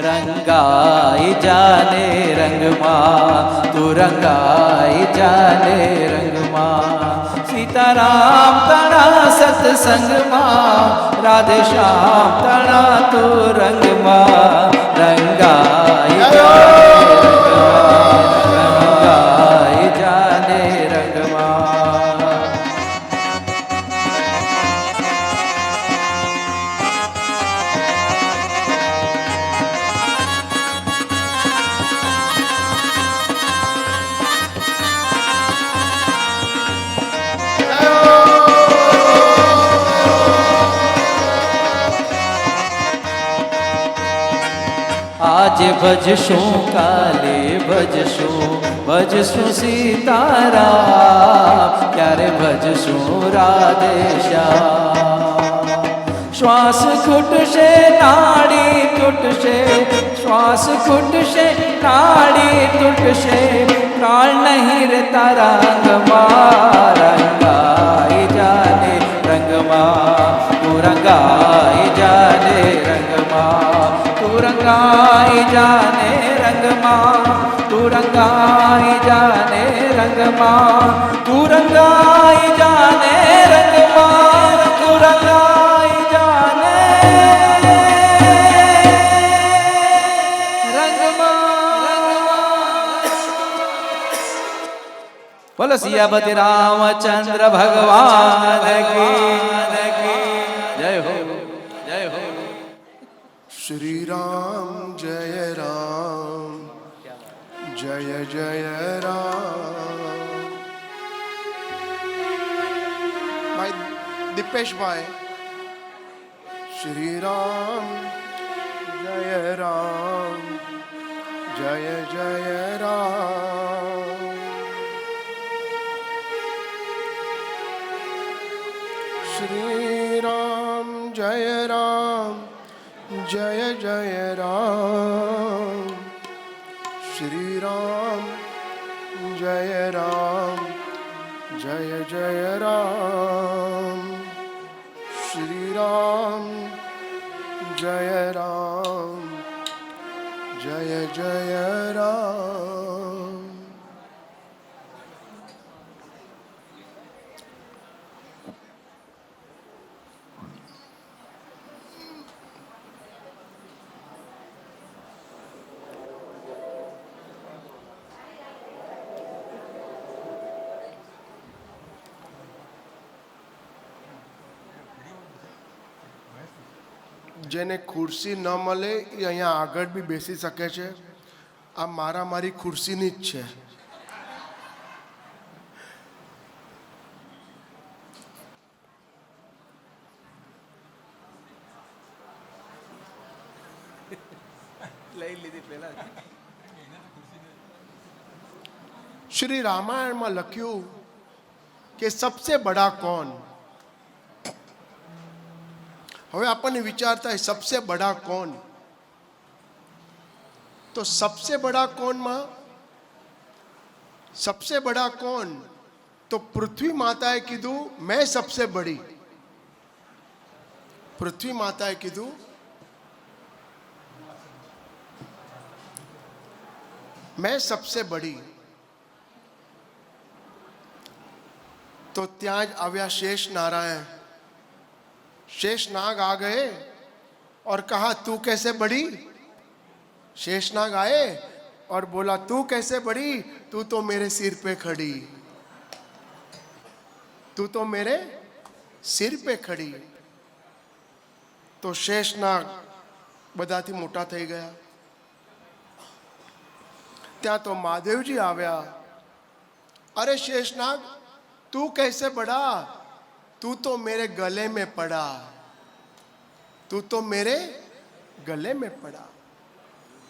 C: रंगाई जाने रंगमा, तू रंगाई जाने रंगमा। सीताराम तड़ा सत्संग मां, राधे श्याम तड़ा तू रंगमा। रंगाई जाने रंगमा। आज भजशु काले भजशु सीताराम। क्यारे भजशु राधे श्याम। श्वास घुटशे नाड़ी टूटशे, श्वास घुटशे नाड़ी टूटशे। प्राण नहीं रे तारा रंगमा। रंगाई जाने रंगमा, तू रंगाई जाने रंगमा। तू रंगाई जाने रंगमा, तू रंगाई जाने रंगमा। तू रंगाई जाने रंगमा, तू रंगाई जाने रंगमा। बोलो सियापति रामचंद्र भगवान की जय हो, जय हो।
B: श्री राम जय राम, जय जय राम। भाई दीपेश भाई। श्री राम जय राम, जय जय राम। श्री राम जय राम, जय जय राम। श्री राम जय राम, जय जय राम। श्री राम जय राम, जय जय राम। જેને ખુરશી ન મળે એ અહીંયા આગળ બી બેસી શકે છે. આ મારી ખુરશીની જ છે.
A: લઈ લીધી પેલા.
B: શ્રી રામાયણમાં લખ્યું કે સબસે બડા કોણ. હવે આપણને વિચાર થાય સબસે બડા કોણ, તો સબસે બડા કોણમાં સબસે બડા કોણ, તો પૃથ્વી માતાએ કીધું મેં સબસે બડી. પૃથ્વી માતાએ કીધું मैं सबसे बड़ी. तो ત્યાં જ આવ્યા शेष नारायण. शेष नाग आ गए और कहा तू कैसे बड़ी. शेष नाग आए और बोला तू कैसे बड़ी, तू तो मेरे सिर पे खड़ी, तू तो मेरे सिर पे खड़ी. तो शेष नाग બધાથી મોટા થઈ ગયા. ત્યાં તો મહાદેવજી આવ્યા. અરે शेषनाग तू कैसे बढ़ा, तू तो मेरे गले में पड़ा, तू तो मेरे गले में पड़ा.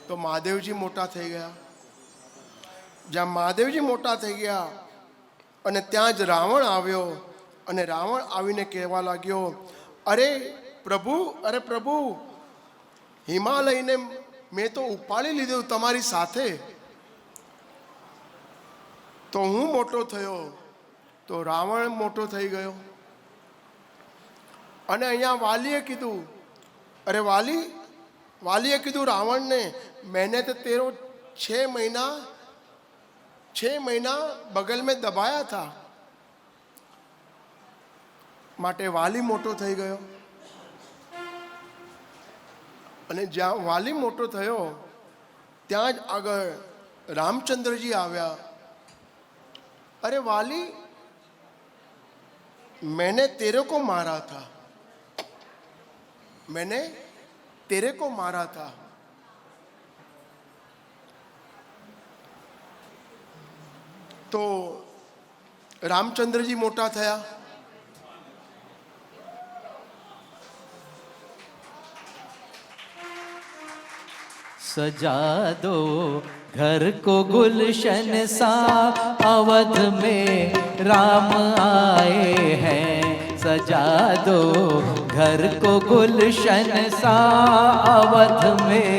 B: તો મહાદેવજી મોટા થઈ ગયા. જ્યાં મહાદેવજી મોટા થઈ ગયા અને ત્યાં જ રાવણ આવ્યો અને રાવણ આવીને કહેવા લાગ્યો અરે પ્રભુ હિમાલયને મેં તો ઉપાડી લીધું તમારી સાથે, તો હું મોટો થયો. તો રાવણ મોટો થઈ ગયો. અને અહીંયા વાલીએ કીધું અરે વાલીએ કીધું રાવણને मैंने तो तेरो 6 महीना बगल में दबाया था. માટે વાલી મોટો થઈ ગયો. અને જ્યાં વાલી મોટો થયો ત્યાં જ આગળ રામચંદ્રજી આવ્યા. अरे वाली मैंने तेरे को मारा था, मैंने तेरे को मारा था. तो रामचंद्रजी मोटा थया.
C: सजा दो घर को गुलशन सा, अवध में राम आए हैं. सजा दो घर को गुलशन सा, अवध में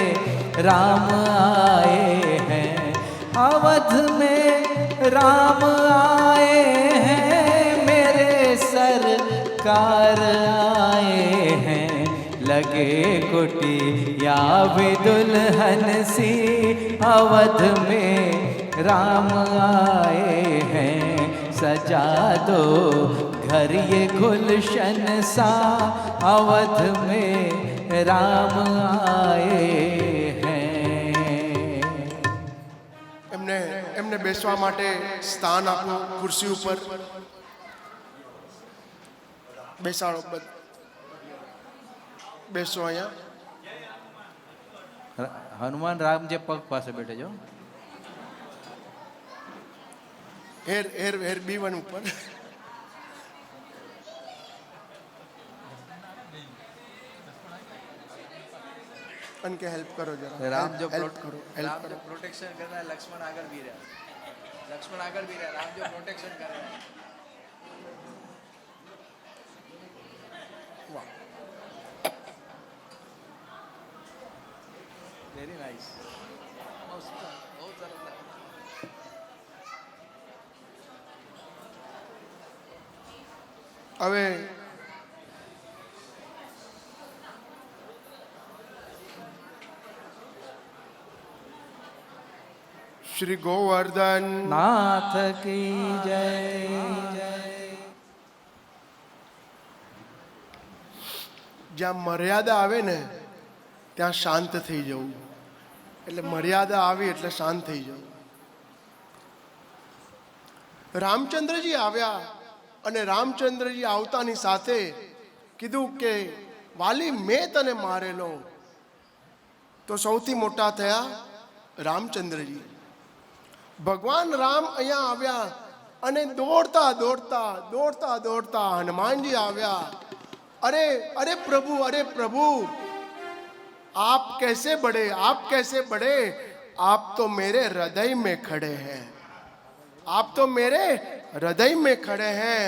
C: राम आए हैं. अवध में राम आए हैं, मेरे सरकार आए हैं. लगे कुटिया भी दुल्हन सी, अवध में राम आए हैं. सजा दो घर ये गुलशन सा, अवध में राम आए हैं.
B: એમને બેસવા માટે સ્થાન આપો. ખુરશી ઉપર બેસાડો. બેસો અહીંયા.
C: હનુમાન રામ જે પગ પાસે બેઠે જો.
B: હેર B1 ઉપર. उनके हेल्प करो जरा.
A: राम जो
B: हेल्प करो, हेल्प
A: राम
B: करो.
A: जो प्रोटेक्शन कर रहा है, लक्ष्मण आकर भी रहा है, लक्ष्मण आकर भी रहा है, राम जो प्रोटेक्शन कर रहा है.
B: वाह,
A: वेरी नाइस. बहुत सरस लगा.
B: હવે શ્રી ગોવર્ધન
C: नाथ की जय.
B: જ્યાં મર્યાદા આવે ને ત્યાં શાંત થઈ જવું. એટલે મર્યાદા આવી એટલે શાંત થઈ જવું. રામચંદ્રજી આવ્યા અને રામચંદ્રજી આવતાની સાથે કીધું કે વાલી મેં તને મારેલો. તો સૌથી મોટા થયા રામચંદ્રજી. ભગવાન રામ અહીંયા આવ્યા અને દોડતા દોડતા દોડતા દોડતા હનુમાનજી આવ્યા. अरे अरे प्रभु आप कैसे बढ़े, आप कैसे बढ़े? आप तो मेरे हृदय में खड़े हैं, आप तो मेरे हृदय में खड़े हैं.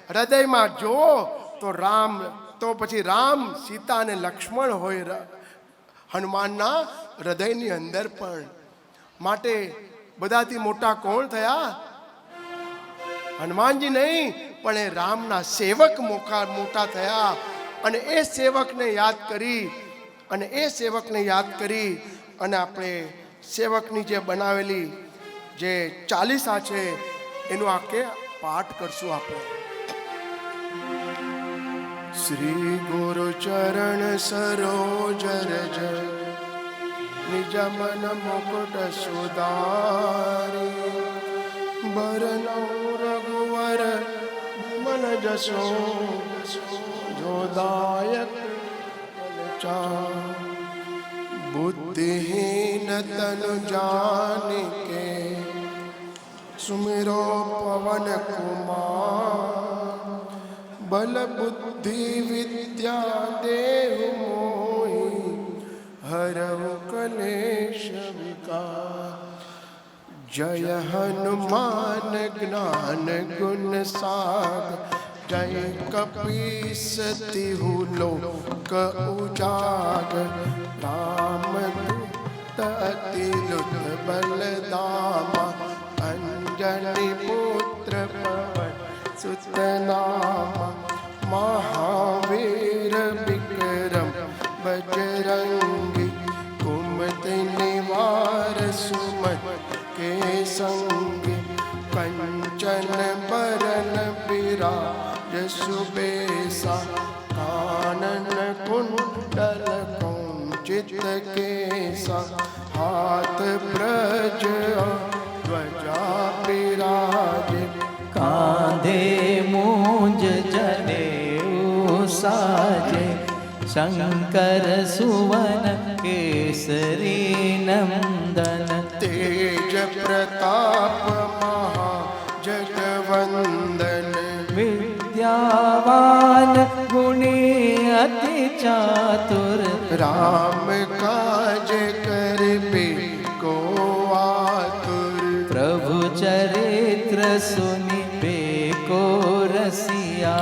B: हृदय में जो तो राम, तो પછી રામ સીતા અને લક્ષ્મણ હોય હનુમાનના હૃદયની અંદર પણ. માટે બધાથી મોટા કોણ થયા? હનુમાનજી નહીં, પણ એ રામના સેવક મોટા થયા. અને એ સેવકને યાદ કરી અને આપણે સેવકની જે બનાવેલી જે ચાલીસા છે એનો આખે પાઠ કરશું આપણે. શ્રી ગુરુ ચરણ સરોજ રજ નિજ મન મુકુટ સુધારી બરનૌ રઘુવર मन जसो जो दायक बुद्धिहीन तनु जान के सुमिरो पवन कुमार बल बुद्धि विद्या देहु मोहि हरहु कलेश विकार. जय हनुमान ज्ञान गुण सागर जय कपीस तिहु लोक उजागर. रामदूत अतिलुत बलदामा अंजनी पुत्र पवन सुत नामा. महावीर विक्रम बजरंगी कुमति निवार सुमति के संग. कंचन बरन विराज सुबेसा कानन कुंडल कुंचित केसा. हाथ ब्रज ध्वजा विराजे
C: कांधे मूंज जनेऊ साजे. शंकर सुवन केसरी नंदन
B: तेज प्रताप महा जगवंदन.
C: विद्यावान गुणी अति चातुर.
B: राम काज करबे को आतुर.
C: प्रभु चरित्र सुनिबे को रसिया.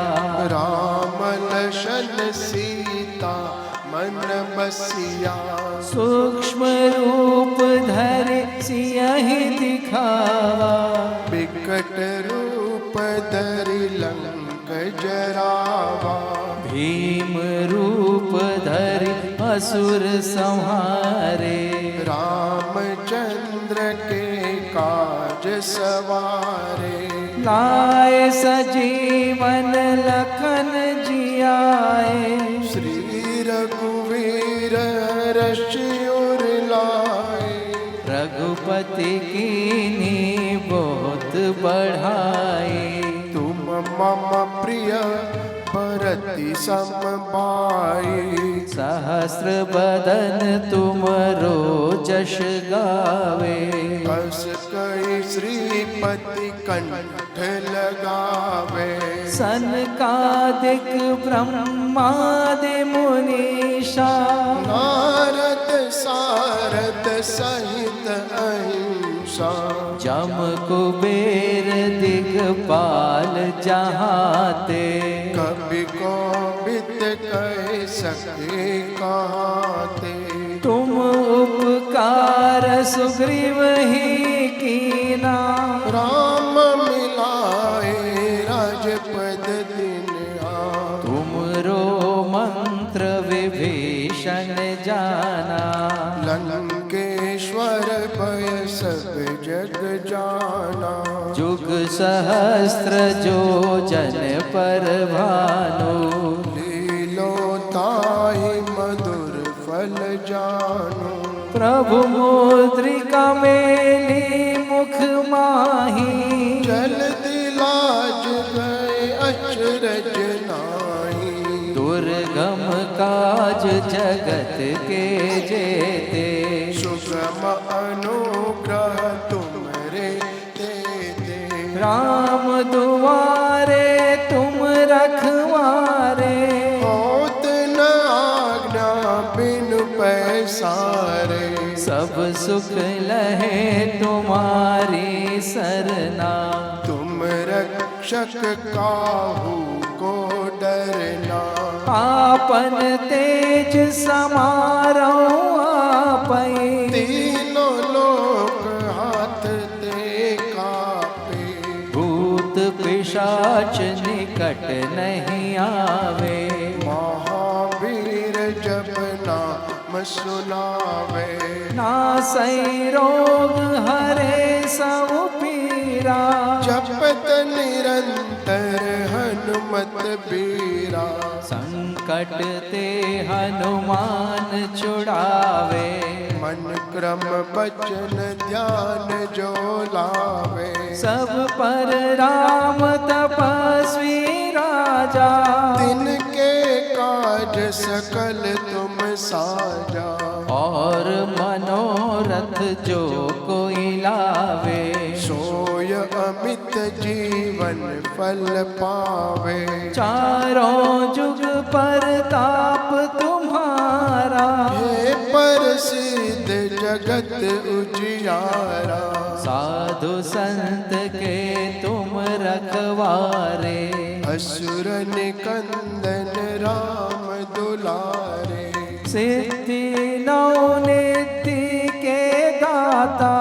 B: राम लशन सीता मन बसिया.
C: सूक्ष्म रूप धरे सियहि दिखावा.
B: विकट रूप धरि लंक जरावा.
C: भीम रूप धरि असुर संहारे.
B: रामचंद्र के काज सवारे.
C: लाए सजीवन लखन जियाए.
B: श्री रघुवीर रशियोर लाए.
C: रघुपति कीन्ही बहुत बढ़ाए.
B: तुम मम प्रिय भरति सम भाई.
C: सहस्र बदन तुमरो जश गावे.
B: कस कई श्रीपति कंठ लगावे.
C: सनकादिक ब्रह्मादि मुनीषा.
B: नारद सारद सहित अहिंसा.
C: जम कुबेर दिगपाल जहाते.
B: कवि कोविद कह सके कहते.
C: तुम उपकार सुग्रीव ही कीना.
B: राम मिलाए राजपद दिन आ.
C: तुमरो मंत्र विभीषण जाना.
B: लंकेश्वर भय सब जग जाना.
C: जुग सहस्त्र जो जन पर भानु.
B: लीलो ताहि मधुर फल जानो.
C: प्रभु मुद्रिका मेली मुख माही.
B: जल दिलाज गए अचरज नाही.
C: दुर्गम काज जगत के जेते।
B: सुगम अनुग्रह तुमरे तेते।
C: राम दुआरे तुम रखवारे,
B: होत न आज्ञा बिनु पैसारे।
C: सब सुख लहे तुम्हारी सरना।
B: तुम रक्षक काहू को डरना।
C: आपन तेज समारो आपै,
B: तीनों लोक हाथ ते कापे।
C: भूत पिशाच निकट नहीं आवे।
B: महावीर जब नाम सुनावे।
C: नासै रोग हरे सब पीरा,
B: जपत निरंतर हनुमत बीरा।
C: संकट ते हनुमान छुड़ावे।
B: मन क्रम बचन ध्यान जो लावे।
C: सब पर राम तपस्वी राजा,
B: तिनके काज सकल तुम साजा।
C: और मनोरथ जो कोई लावे।
B: सोय अमित जीवन फल पावे।
C: चारों जुग परताप तुम्हारा,
B: हे प्रसिद्ध जगत उजियारा।
C: साधु संत के तुम रखवारे।
B: असुर निकंदन राम दुलारे।
C: सिद्धि नौ निधि के दाता,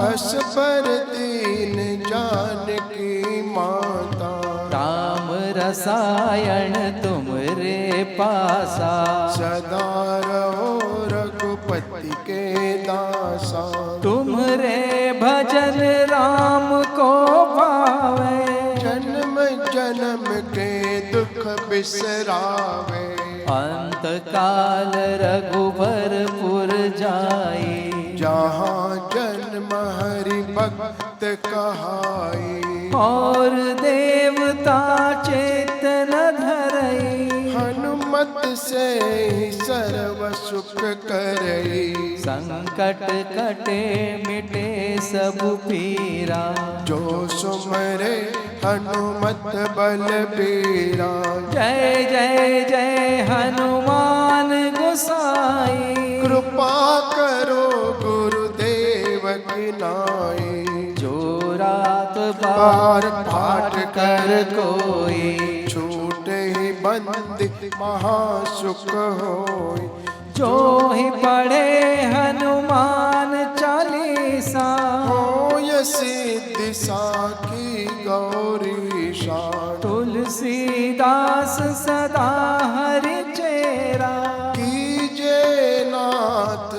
B: अस पर दीन जानकी माता।
C: राम रसायन तुमरे पासा।
B: सदा रहो रघुपति के दासा।
C: तुमरे भजन राम को पावे।
B: जन्म जन्म के दुख बिसरावे।
C: अंत काल रघुबरपुर जाई।
B: जहाँ जन्म हरि भक्त कहाई।
C: और देवता चेतन धरई।
B: हनुमत से ही सर्व सुख करई।
C: संकट कटे मिटे सब पीरा।
B: जो सुमरे हनुमत बलबीरा।
C: जय जय जय हनुमान गोसाई।
B: कृपा करो गुरुदेव की नाई।
C: जो रात बार पाठ कर कोई।
B: छूटे ही बंदी महासुख होई।
C: जो ही पढ़े हनुमान चालीसा।
B: होय सिद्धि साखी गौरी शान।
C: तुलसीदास सदा हरि चेरा।
B: कीजे नाथ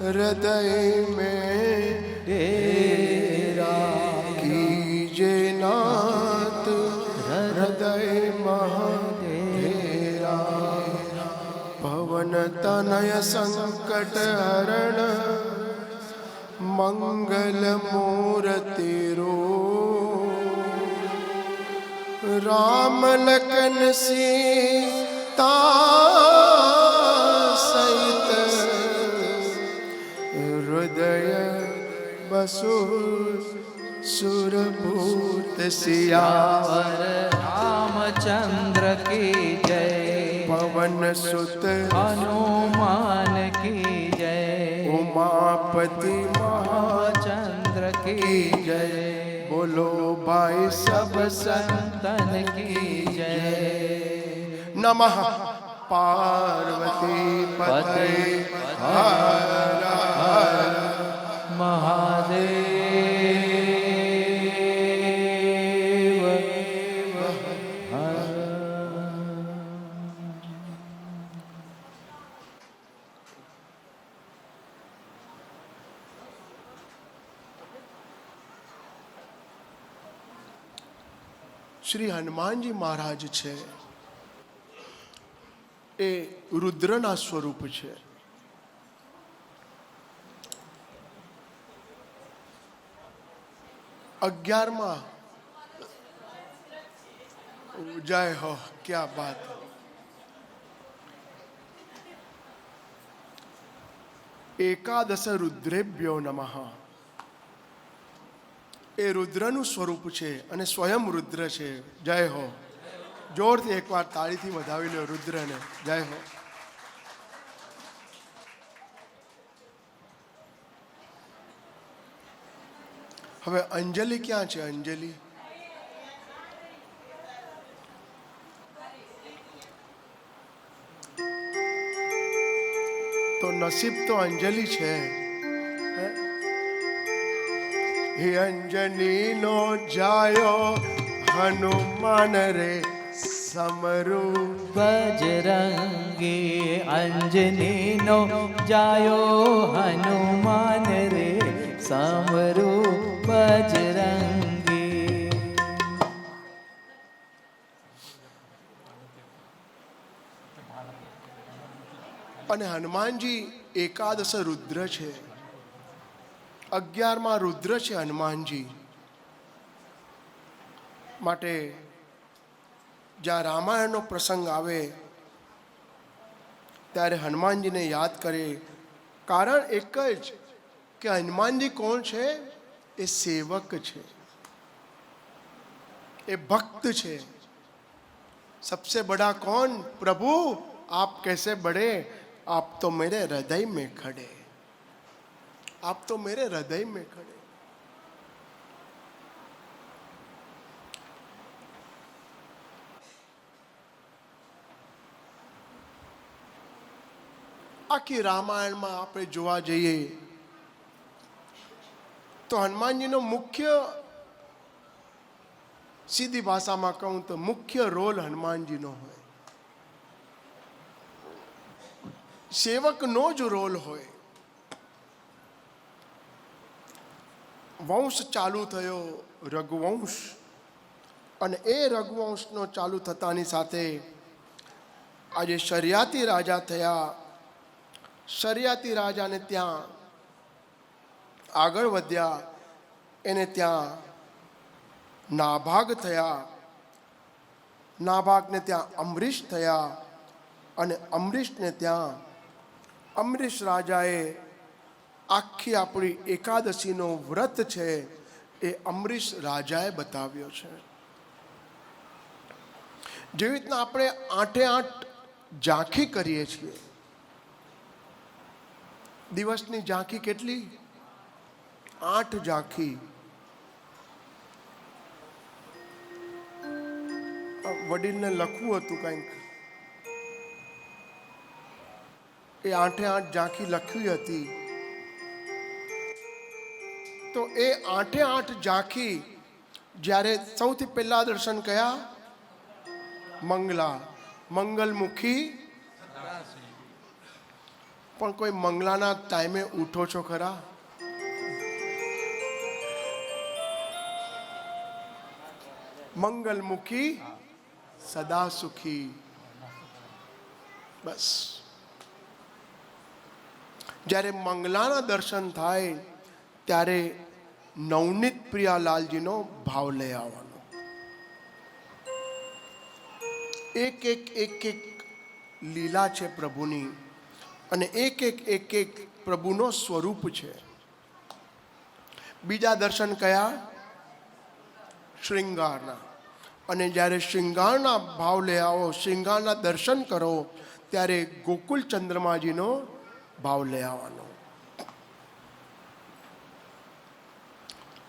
B: हृदय में
C: डेरा।
B: कीजे नाथ हृदय महाडेरा। पवन तनय संकट हरण मंगल मूर्ति रो। राम लखन सीता सहित हृदय बसु सुरभूत सियावर।
C: रामचंद्र की जय।
B: पवन सुत
C: हनुमान की जय।
B: उमापति
C: रामचंद्र की जय।
B: बोलो भाई सब
C: संतन की जय।
B: नमः पार्वती पते हर हर
C: महादेव।
B: શ્રી હનુમાનજી મહારાજ છે એ રુદ્રના સ્વરૂપ છે. અગિયારમાં જય હો, ક્યા બાત. એકાદશ રુદ્રેભ્યો નમઃ. એ રુદ્રનું સ્વરૂપ છે અને સ્વયં રુદ્ર છે. જય હો. જોરથી એકવાર તાળીથી વધાવી લો રુદ્રને. જય હો. હવે અંજલિ ક્યાં છે? અંજલિ તો નસીબ તો અંજલિ છે. હે અંજની નો જાયો હનુમાન રે સમરૂ.
C: બજરંગી અંજનીનો જાયો હનુમાન રે સમરૂ બજરંગી.
B: અને હનુમાનજી એકાદશ રુદ્ર છે. 11માં રુદ્ર છે હનુમાનજી. માટે જ્યાં રામાયણનો પ્રસંગ આવે ત્યારે હનુમાનજીને યાદ કરે. કારણ એક જ કે હનુમાનજી કોણ છે? એ સેવક છે, એ ભક્ત છે. सबसे बड़ा कौन? प्रभु आप कैसे बड़े? आप तो मेरे हृदय में खड़े. आप तो मेरे हृदय में खड़े. આખી રામાયણમાં આપણે જોવા જઈએ તો હનુમાનજીનો મુખ્ય, સીધી ભાષામાં કહું તો મુખ્ય રોલ હનુમાનજીનો હોય. સેવકનો જ રોલ હોય. વંશ ચાલુ થયો રઘુવંશ, અને એ રઘુવંશનો ચાલુ થતાની સાથે આજે શરિયાતી રાજા થયા. શરિયાતી રાજાને ત્યાં આગળ વધ્યા, એને ત્યાં નાભાગ થયા. નાભાગને ત્યાં અમરીશ થયા, અને અમરીશને ત્યાં અમરીશ રાજાએ આખી આપણી એકાદશીનો વ્રત છે એ અમરીશ રાજાએ બતાવ્યો છે. જેવી રીતના આપણે 8 ઝાંખી કરીએ છીએ. દિવસની ઝાંખી કેટલી? 8 ઝાંખી. વડીલને લખવું હતું કંઈક, એ 8 ઝાંખી લખવી હતી. તો એ 8 ઝાંખી જ્યારે સૌથી પહેલા દર્શન કયા? મંગલા, મંગલમુખી. પણ કોઈ મંગલાના ટાઈમે ઉઠો છો ખરા? મંગલમુખી સદા સુખી. બસ જ્યારે મંગલાના દર્શન થાય ત્યારે નવનીત પ્રિયાલાલજીનો ભાવ લઈ આવવાનો. એક લીલા છે પ્રભુની, અને એક પ્રભુનો સ્વરૂપ છે. બીજા દર્શન કયા? શ્રૃંગારના. અને જ્યારે શ્રૃંગારના ભાવ લઈ આવો, શ્રૃંગારના દર્શન કરો, ત્યારે ગોકુલ ચંદ્રમાજીનો ભાવ લઈ આવવાનો.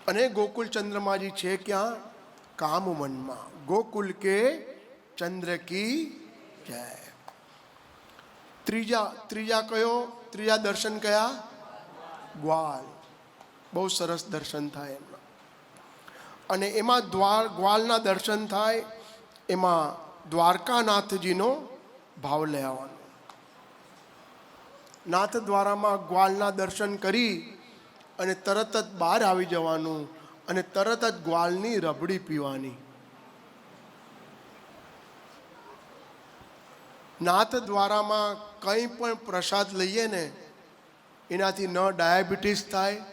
B: અને ગોકુલ ચંદ્રમાજી છે ક્યાં? કામવનમાં. ગોકુલ કે ચંદ્ર કી જય. ત્રીજા કયો? ત્રીજા દર્શન કયા? ગ્વાલ. બહુ સરસ દર્શન થાય એમના. અને એમાં ગ્વાલના દર્શન થાય, એમાં દ્વારકાનાથજીનો ભાવ લઈ આવવાનો. નાથ દ્વારામાં ગ્વાલના દર્શન કરી અને તરત જ બહાર આવી જવાનું, અને તરત જ ગ્વાલની રબડી પીવાની. નાથ દ્વારામાં કંઈ પણ પ્રસાદ લઈએ ને, એનાથી ન ડાયાબિટીસ થાય,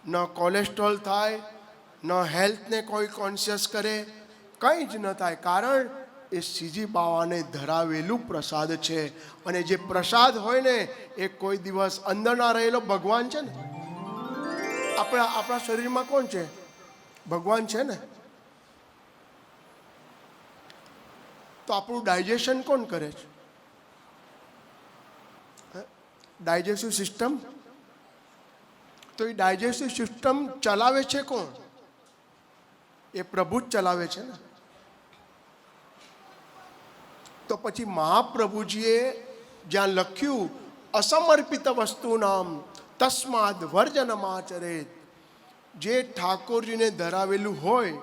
B: ન કોલેસ્ટ્રોલ થાય, ન હેલ્થને કોઈ કોન્શિયસ કરે, કંઈ જ ન થાય. કારણ એ શ્રીજી બાવાને ધરાવેલું પ્રસાદ છે. અને જે પ્રસાદ હોય ને એ કોઈ દિવસ અંદરના રહેલો ભગવાન છે ને, આપણા શરીરમાં કોણ છે? ભગવાન છે ને. તો આપણું ડાયજેશન કોણ કરે છે? Digestive system. તો એ ડાયજેસ્ટિવ સિસ્ટમ ચલાવે છે કોણ? એ પ્રભુ જ ચલાવે છે ને. તો પછી મહાપ્રભુજીએ જ્યાં લખ્યું અસમર્પિત વસ્તુ નામ તસ્માદ વર્જનમાચરેત, જે ઠાકોરજીને ધરાવેલું હોય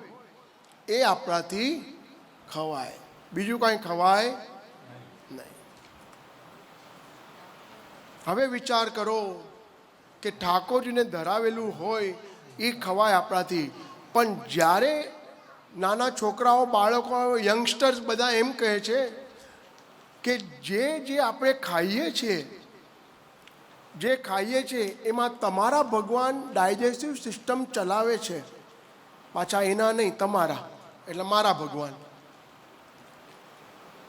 B: એ આપણાથી ખવાય, બીજું કાંઈ ખવાય નહીં. હવે વિચાર કરો કે ઠાકોરજીને ધરાવેલું હોય એ ખવાય આપણાથી, પણ જ્યારે નાના છોકરાઓ, બાળકો, યંગસ્ટર્સ બધા એમ કહે છે કે જે આપણે ખાઈએ છીએ એમાં તમારા ભગવાન ડાયજેસ્ટિવ સિસ્ટમ ચલાવે છે, પાછા એના નહીં, તમારા, એટલે મારા ભગવાન.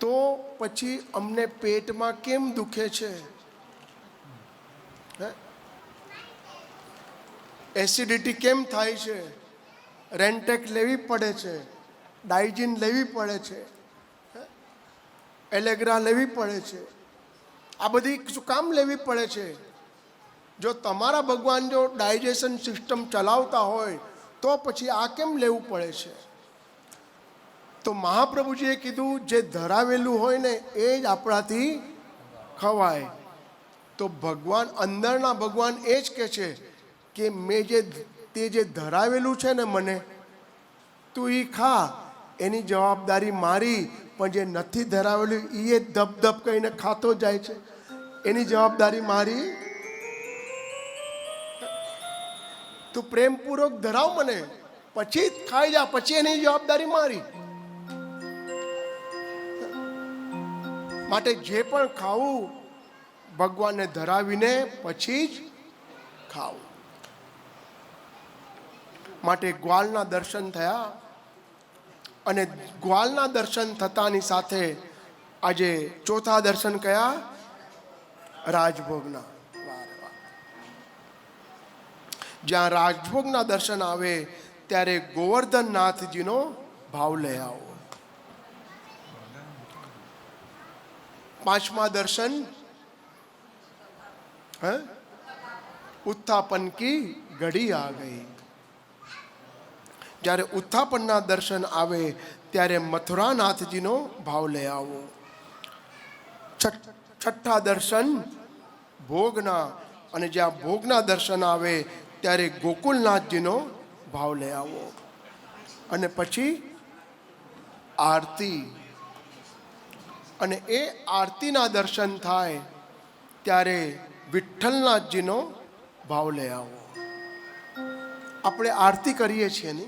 B: તો પછી અમને પેટમાં કેમ દુખે છે? એસિડિટી કેમ થાય છે? રેન્ટેક લેવી પડે છે, ડાયજીન લેવી પડે છે, એલેગ્રા લેવી પડે છે. આ બધી શું કામ લેવી પડે છે? જો તમારા ભગવાન જો ડાયજેશન સિસ્ટમ ચલાવતા હોય તો પછી આ કેમ લેવું પડે છે? તો મહાપ્રભુજીએ કીધું જે ધરાવેલું હોય ને એ જ આપણાથી ખવાય. તો ભગવાન, અંદરના ભગવાન એ જ કહે છે કે મેં તે જે ધરાવેલું છે ને મને, તું એ ખા, એની જવાબદારી મારી. પણ જે નથી ધરાવેલું એ ધબ કહીને ખાતો જાય છે, એની જવાબદારી મારી. તું પ્રેમપૂર્વક ધરાવ મને, પછી ખાઈ જા, પછી એની જવાબદારી મારી. માટે જે પણ ખાવું ભગવાનને ધરાવીને પછી જ ખાવું. માટે ગ્વાલના દર્શન થયા, અને ગ્વાલના દર્શન થતાની સાથે આજે ચોથા દર્શન કયા? રાજભોગના. જ્યાં રાજભોગના દર્શન આવે ત્યારે ગોવર્ધનનાથજીનો ભાવ લઈ આવો. પાંચમા દર્શન ઉત્થાપન કી ઘડી આ ગઈ. જ્યારે ઉત્થાપનના દર્શન આવે ત્યારે મથુરાનાથજીનો ભાવ લઈ આવો. છઠ્ઠા દર્શન ભોગના, અને જ્યાં ભોગના દર્શન આવે ત્યારે ગોકુલનાથજીનો ભાવ લઈ આવો. અને પછી આરતી, અને એ આરતીના દર્શન થાય ત્યારે વિઠ્ઠલનાથજીનો ભાવ લઈ આવો. આપણે આરતી કરીએ છીએ ને,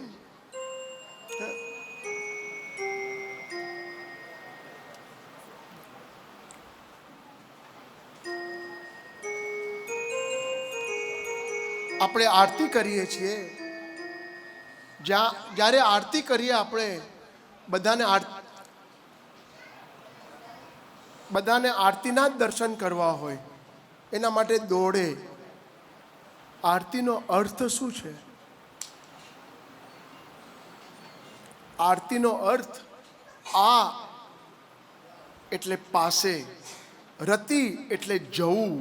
B: આપણે આરતી કરીએ છીએ. જ્યારે આરતી કરીએ આપણે બધાને આરતીના જ દર્શન કરવા હોય, એના માટે દોડે. આરતીનો અર્થ શું છે? આરતીનો અર્થ આ એટલે પાસે, રતિ એટલે જવું,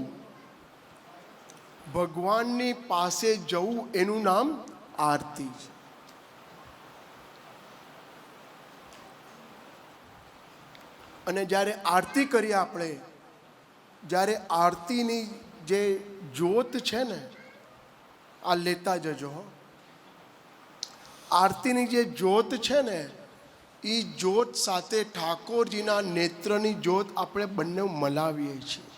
B: ભગવાનની પાસે જવું, એનું નામ આરતી છે. અને જ્યારે આરતી કરીએ આપણે, જ્યારે આરતીની જે જ્યોત છે ને, આ લેતા જજો. આરતીની જે જ્યોત છે ને, એ જ્યોત સાથે ઠાકોરજીના નેત્રની જ્યોત આપણે બંને મલાવીએ છીએ.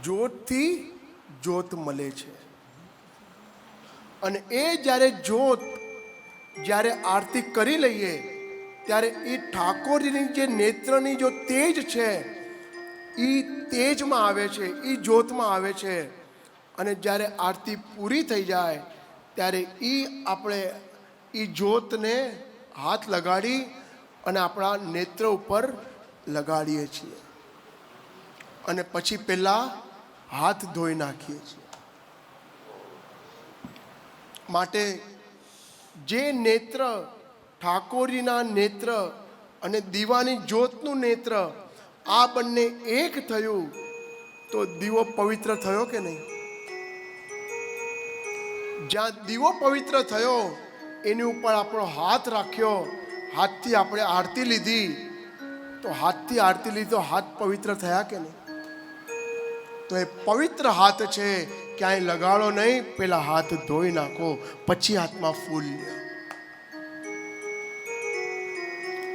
B: જ્યોતથી જ્યોત મળે છે. અને એ જ્યારે આરતી કરી લઈએ ત્યારે એ ઠાકોરજીની જે નેત્રની જો તેજ છે એ તેજમાં આવે છે, એ જ્યોતમાં આવે છે. અને જ્યારે આરતી પૂરી થઈ જાય ત્યારે એ આપણે એ જ્યોતને હાથ લગાડી અને આપણા નેત્ર ઉપર લગાડીએ છીએ અને પછી પહેલાં હાથ ધોઈ નાખીએ છીએ. માટે જે નેત્ર ઠાકોરજીના નેત્ર અને દીવાની જ્યોતનું નેત્ર આ બંને એક થયું તો દીવો પવિત્ર થયો કે નહીં? જ્યાં દીવો પવિત્ર થયો એની ઉપર આપણો હાથ રાખ્યો, હાથથી આપણે આરતી લીધી, તો હાથથી આરતી લીધી તો હાથ પવિત્ર થયા કે નહીં? તો એ પવિત્ર હાથ છે, ક્યાંય લગાડો નહીં, પેલા હાથ ધોઈ નાખો, પછી હાથમાં ફૂલ લો.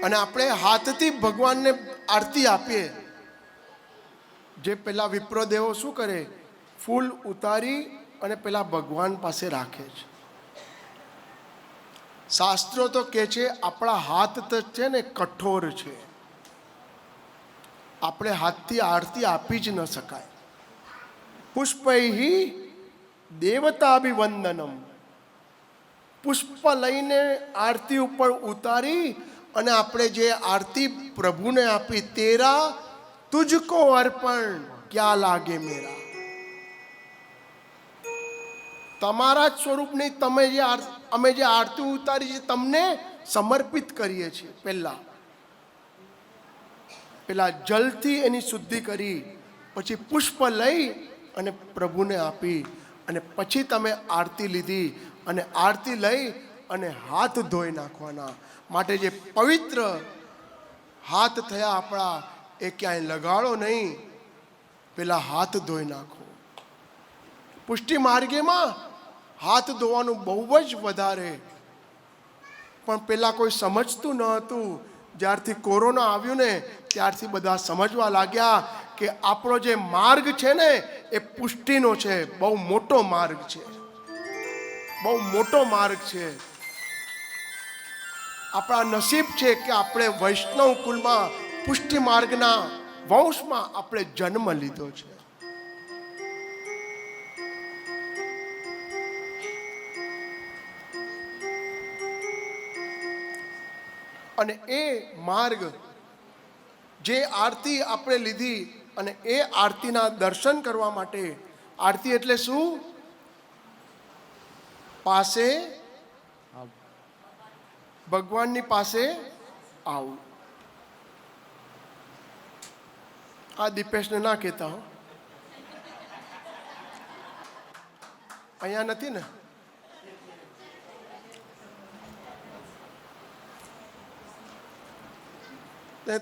B: અને આપણે હાથથી ભગવાનને આરતી આપીએ. જે પેલા વિપ્રદેવો શું કરે? ફૂલ ઉતારી અને પેલા ભગવાન પાસે રાખે છે. શાસ્ત્રો તો કહે છે આપણા હાથ તો છે ને કઠોર છે, આપણે હાથથી આરતી આપી જ ન શકાય. પુષ્પૈહિ દેવતાભિવંદનમ, પુષ્પ લઈને આરતી ઉપર ઉતારી અને આપણે જે આરતી પ્રભુને આપી, તેરા તુજકો અર્પણ ક્યાં લાગે મેરા. તમારા જ સ્વરૂપની અમે જે આરતી ઉતારી છે તમને સમર્પિત કરીએ છીએ. પેલા જલથી એની શુદ્ધિ કરી, પછી પુષ્પ લઈ અને પ્રભુને આપી, અને પછી તમે આરતી લીધી અને આરતી લઈ અને હાથ ધોઈ નાખવાના. માટે જે પવિત્ર હાથ થયા આપણા, એ ક્યાંય લગાડો નહીં, પેલા હાથ ધોઈ નાખો. પુષ્ટિ માર્ગેમાં હાથ ધોવાનું બહુ જ વધારે, પણ પેલા કોઈ સમજતું ન હતું. જ્યારથી કોરોના આવ્યું ને ત્યારથી બધા સમજવા લાગ્યા કે આપણો જે માર્ગ છે ને એ પુષ્ટિનો છે. બહુ મોટો માર્ગ છે, બહુ મોટો માર્ગ છે. આપણા નસીબ છે કે આપણે વૈષ્ણવ કુલમાં પુષ્ટિ માર્ગના વંશમાં આપણે જન્મ લીધો છે. અને એ માર્ગ, જે આરતી આપણે લીધી, અને એ આરતીના દર્શન કરવા માટે, આરતી એટલે શું? પાસે ભગવાનની પાસે આવું. આ દીપેશને ના કહેતા હો, અહીંયા નથી ને.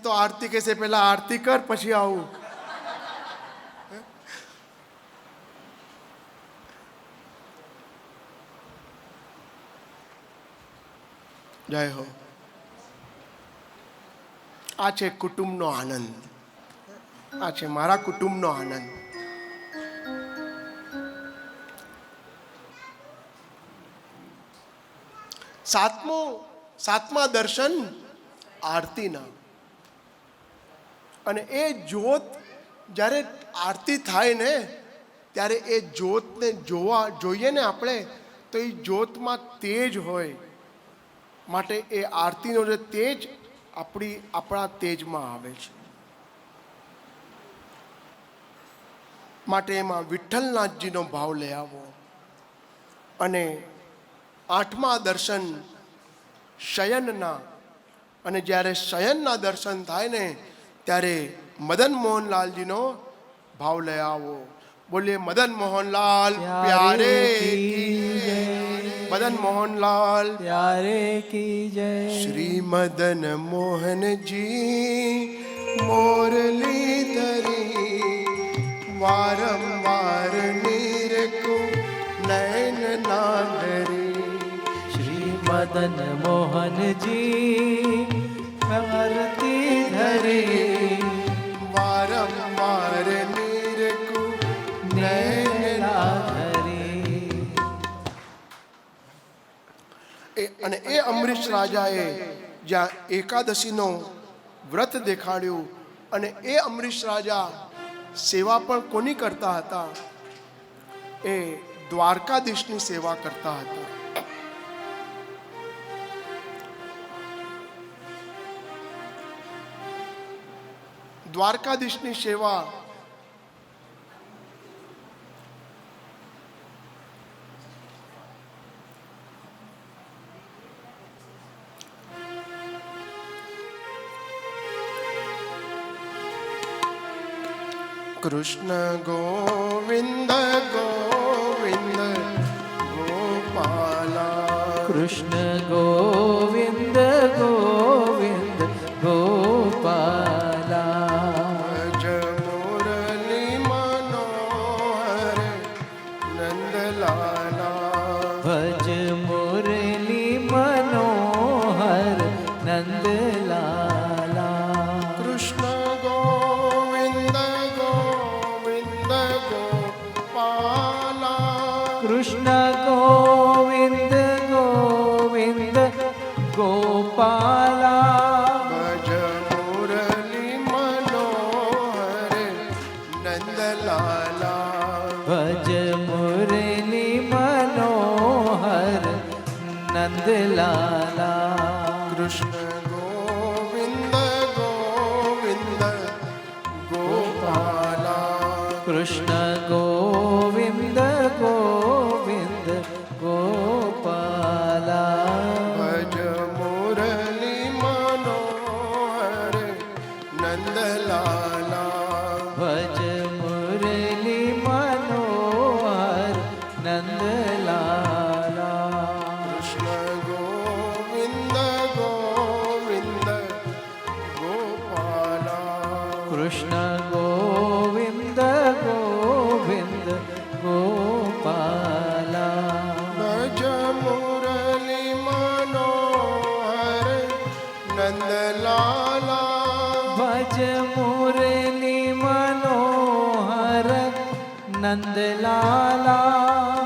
B: તો આરતી કહેશે પહેલા આરતી કર પછી આવું. જય હો. આ છે કુટુંબનો આનંદ, આ છે મારા કુટુંબનો આનંદ. સાતમા દર્શન આરતીના. અને એ જ્યોત જ્યારે આરતી થાય ને ત્યારે એ જ્યોતને જોઈએ ને આપણે, તો એ જ્યોતમાં તેજ હોય. માટે એ આરતીનો જે તેજ આપણા તેજમાં આવે છે. માટે એમાં વિઠ્ઠલનાથજીનો ભાવ લઈ આવો. અને આઠમા દર્શન શયનના. અને જ્યારે શયનના દર્શન થાય ને ત્યારે મદન મોહનલાલજીનો ભાવ લઈ આવો. બોલીએ મદન મોહનલાલ પ્યારે કી, મદન મોહનલાલ
C: प्यारे की जय.
B: શ્રી મદન મોહનજી મોરલી ધરી, વારંવાર નીરકુ નયન નાગરી.
C: श्री मदन मोहन जी आरती धरे,
B: વારંવાર નીરકુ નયન
C: धरे.
B: અને એ અમરીશ રાજાએ જ્યાં એકાદશીનો વ્રત દેખાડ્યું, અને એ અમરીશ રાજા સેવા પણ કોની કરતા હતા? એ દ્વારકાધીશની સેવા કરતા હતા. દ્વારકાધીશની સેવા કૃષ્ણ ગોવિંદ ગોવિંદ ગોપાલા
C: કૃષ્ણ ગોવિંદ ગોવિંદ ગોપાલા
B: ભજ મુરલી મનોહર નંદલાલા
C: ભજ મુરલી મનોહર નંદલાલા
B: કૃષ્ણ ગોવિંદ ગોવિંદ ગોપાલા
C: કૃષ્ણ ગોવિંદ ગોવિંદ ગોપાલા
B: ભજ મુરલી મનોહર નંદલાલા
C: ભજ મુરલી મનોહર નંદલાલા
B: કૃષ્ણ ગોવિંદ ગોવિંદ ગોપાલા
C: કૃષ્ણ ગોવિંદ ગોવિંદ ગોપાલા
B: ભજ મુરલી મનોહર નંદલાલા
C: ભજ મુરલી મનોહર નંદલાલા
B: કૃષ્ણ ગોવિંદ ગોવિંદ ગોપાલા
C: કૃષ્ણ ગોવિંદ ગોવિંદ ગોપાલા
B: ભજ મુરલી મનોહર નંદલાલા
C: ભજ મુરલી મનોહર નંદલાલા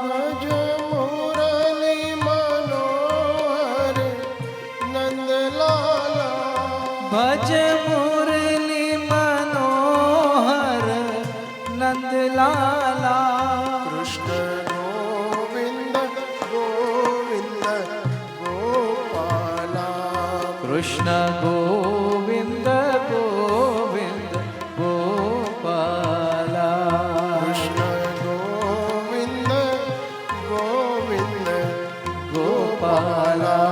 B: ભજ મુરલી મનોહર નંદલાલા
C: ભજ મુરલી મનોહર નંદલાલા
B: કૃષ્ણ ગોવિંદ ગોવિંદ ગોપાલા
C: કૃષ્ણ ગોવિંદ ગોવિંદ ગોપાલા
B: કૃષ્ણ ગોવિંદ ગોવિંદ
C: ગોપાલા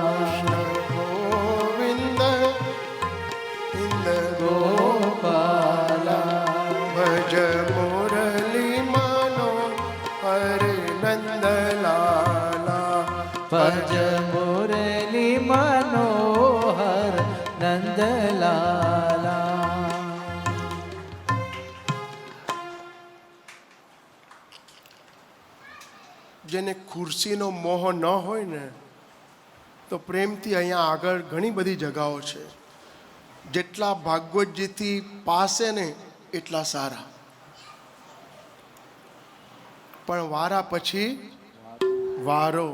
B: કૃષ્ણ ગોવિંદ ઇન્દ
C: ગોપાલા
B: ભજ મુરલી મનોહર નંદલાલા
C: ભજ મુરલી મનોહર નંદલાલા
B: જેને ખુરશીનો મોહ ન હોય ને તો પ્રેમથી અહીંયા આગળ ઘણી બધી જગાઓ છે. જેટલા ભાગવતજીથી પાસે ને એટલા સારા, પણ વારા પછી વારો.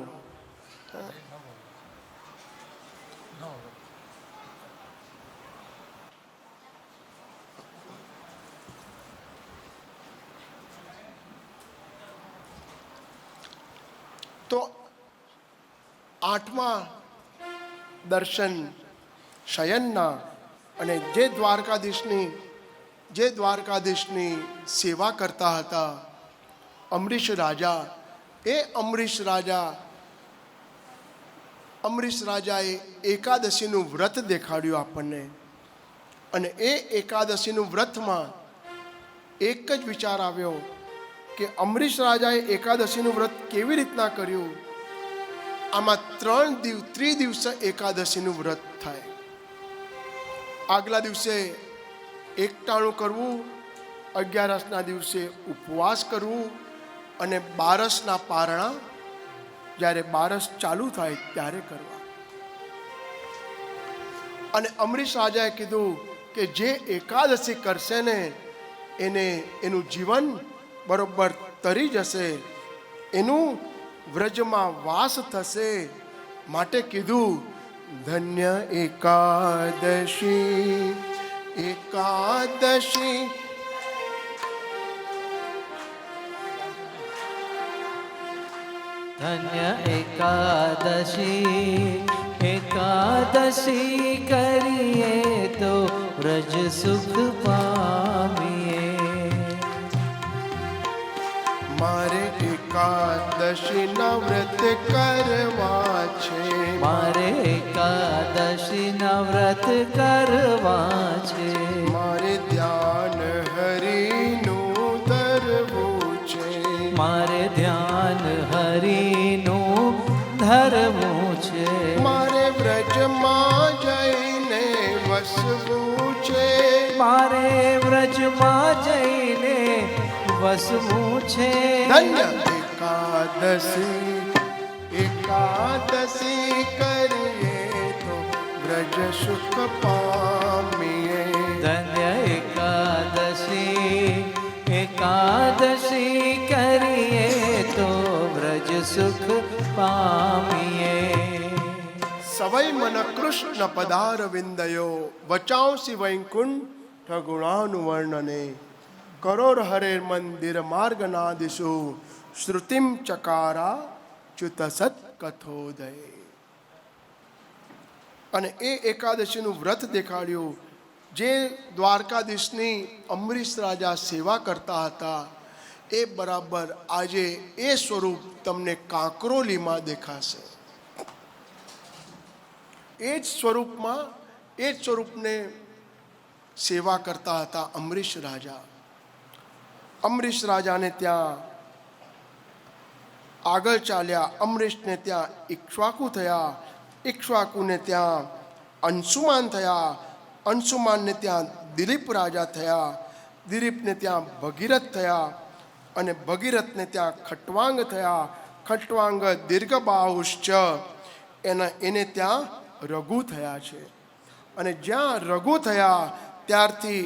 B: તો આઠમા દર્શન શયનના અને જે દ્વારકાધીશની સેવા કરતા હતા અમરીશ રાજા, એ અમરીશ રાજાએ એકાદશીનું વ્રત દેખાડ્યું આપણને. અને એ એકાદશીનું વ્રતમાં એક જ વિચાર આવ્યો કે અમરીશ રાજાએ એકાદશીનું વ્રત કેવી રીતના કર્યું. આમાં ત્રિદિવસ એકાદશીનું વ્રત થાય. આગલા દિવસે એકટાણું કરવું, 11ના દિવસે ઉપવાસ કરવું અને 12ના પારણા જ્યારે 12 ચાલુ થાય ત્યારે કરવા. અને અમરીશ રાજાએ કીધું કે જે એકાદશી કરશે ને એનું જીવન બરોબર તરી જશે, એનું વ્રજમાં વાસ થશે. માટે કીધું ધન્ય એકાદશી એકાદશી
C: ધન્ય એકાદશી એકાદશી કરીએ તો વ્રજ સુખ પામીએ.
B: મારે એકાદશીના વ્રત કરવા છે.
C: મારે એકાદશીના વ્રત કરવા છે.
B: મારે ધ્યાન હરિનું ધરવું છે.
C: મારે ધ્યાન હરિનું ધરવું છે.
B: મારે વ્રજમાં જઈને વસવું છે.
C: મારે વ્રજમાં જઈને વસવું છે.
B: ધન્ય એકાદશી, એકાદશી કરીએ તો વ્રજ સુખ પામીએ.
C: ધન્ય એકાદશી, એકાદશી કરીએ તો વ્રજ સુખ પામીએ.
B: સવૈ મન કૃષ્ણ પદાર વિંદયો વચાંસી વૈકુંઠ ગુણાનુવર્ણને. કરોર હરે મંદિર માર્ગનાદિષુ શ્રુતિમ ચકારા ચ્યુત સત કથોદય. અને એ એકાદશીનું વ્રત દેખાડ્યું જે દ્વારકાધીશની અમરીશ રાજા સેવા કરતા હતા. એ બરાબર આજે એ સ્વરૂપ તમને કાંકરોલીમાં દેખાશે. એ જ સ્વરૂપમાં, એ જ સ્વરૂપને સેવા કરતા હતા અમરીશ રાજા. અમરીશ રાજાને ત્યાં આગળ ચાલ્યા. અમરીશને ત્યાં ઇક્ષ્વાકુ થયા. ઇક્ષ્વાકુને ત્યાં અંશુમાન થયા. અંશુમાનને ત્યાં દિલીપ રાજા થયા. દિલીપને ત્યાં ભગીરથ થયા. અને ભગીરથને ત્યાં ખટવાંગ થયા. ખટવાંગ દીર્ઘબાહુશ્ચ, એને ત્યાં રઘુ થયા છે. અને જ્યાં રઘુ થયા ત્યારથી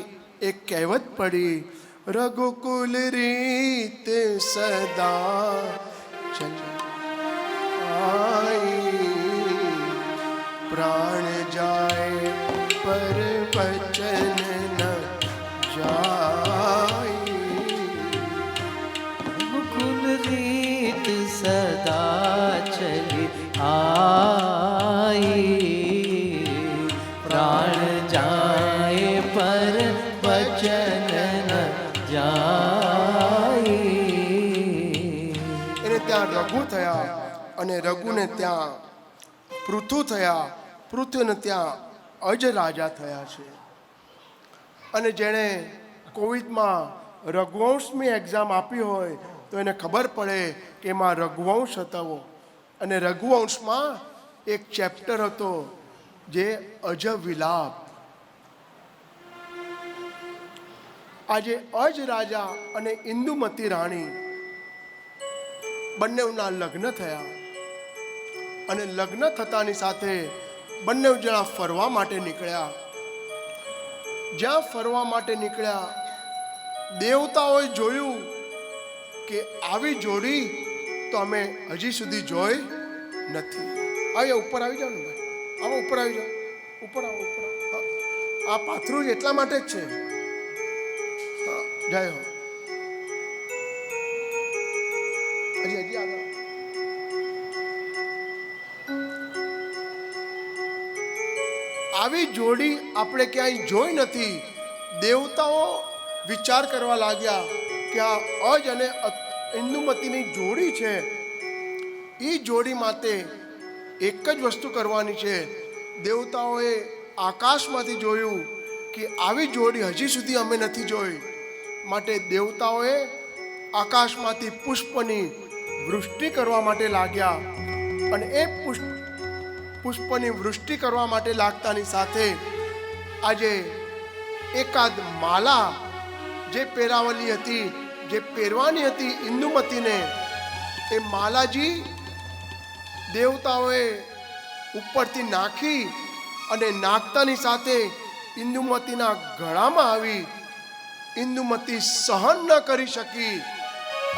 B: એક કહેવત પડી, રઘુકુલ રીત સદા ચલાઈ, પ્રાણ જાય પર વચન ન જાય.
C: મુકુલ રીત સદા ચલી આઈ, પ્રાણ જાય પર વચન ન જાય.
B: એને ત્યાં રઘુ થયા. અને રઘુને ત્યાં પૃથુ થયા. પૃથુને ત્યાં અજ રાજા થયા છે. અને જેણે કોવિડમાં રઘુવંશની એક્ઝામ આપી હોય તો એને ખબર પડે કે એમાં રઘુવંશ હતો. અને રઘુવંશમાં એક ચેપ્ટર હતો જે અજ વિલાપ. આજે અજ રાજા અને ઇન્દુમતી રાણી બંનેના લગ્ન થયા. અને લગ્ન થતાની સાથે બંને જણા ફરવા માટે નીકળ્યા. જ્યાં ફરવા માટે નીકળ્યા દેવતાઓએ જોયું કે આવી જોડી તો અમે હજી સુધી જોઈ નથી. આવી ઉપર આવી જાઓ ને ભાઈ, આવો ઉપર આવી જાઓ. ઉપર આવો, ઉપર આવો. હા, આ પાથરું જ એટલા માટે જ છે. હા, જય હો. હજી હજી આગળ. આવી જોડી આપણે ક્યાંય જોઈ નથી. દેવતાઓ વિચાર કરવા લાગ્યા કે આ અજ અને ઇન્દુમતીની જોડી છે. એ જોડી માટે એક જ વસ્તુ કરવાની છે. દેવતાઓએ આકાશમાંથી જોયું કે આવી જોડી હજી સુધી અમે નથી જોઈ. માટે દેવતાઓએ આકાશમાંથી પુષ્પની વૃષ્ટિ કરવા માટે લાગ્યા. અને એ પુષ્પની વૃષ્ટિ કરવા માટે લાગતાની સાથે આજે એકાદ માલા જે પહેરાવેલી હતી, જે પહેરવાની હતી ઇન્દુમતીને, એ માલાજી દેવતાઓએ ઉપરથી નાખી. અને નાખતાની સાથે ઇન્દુમતીના ગળામાં આવી. ઇન્દુમતી સહન ન કરી શકી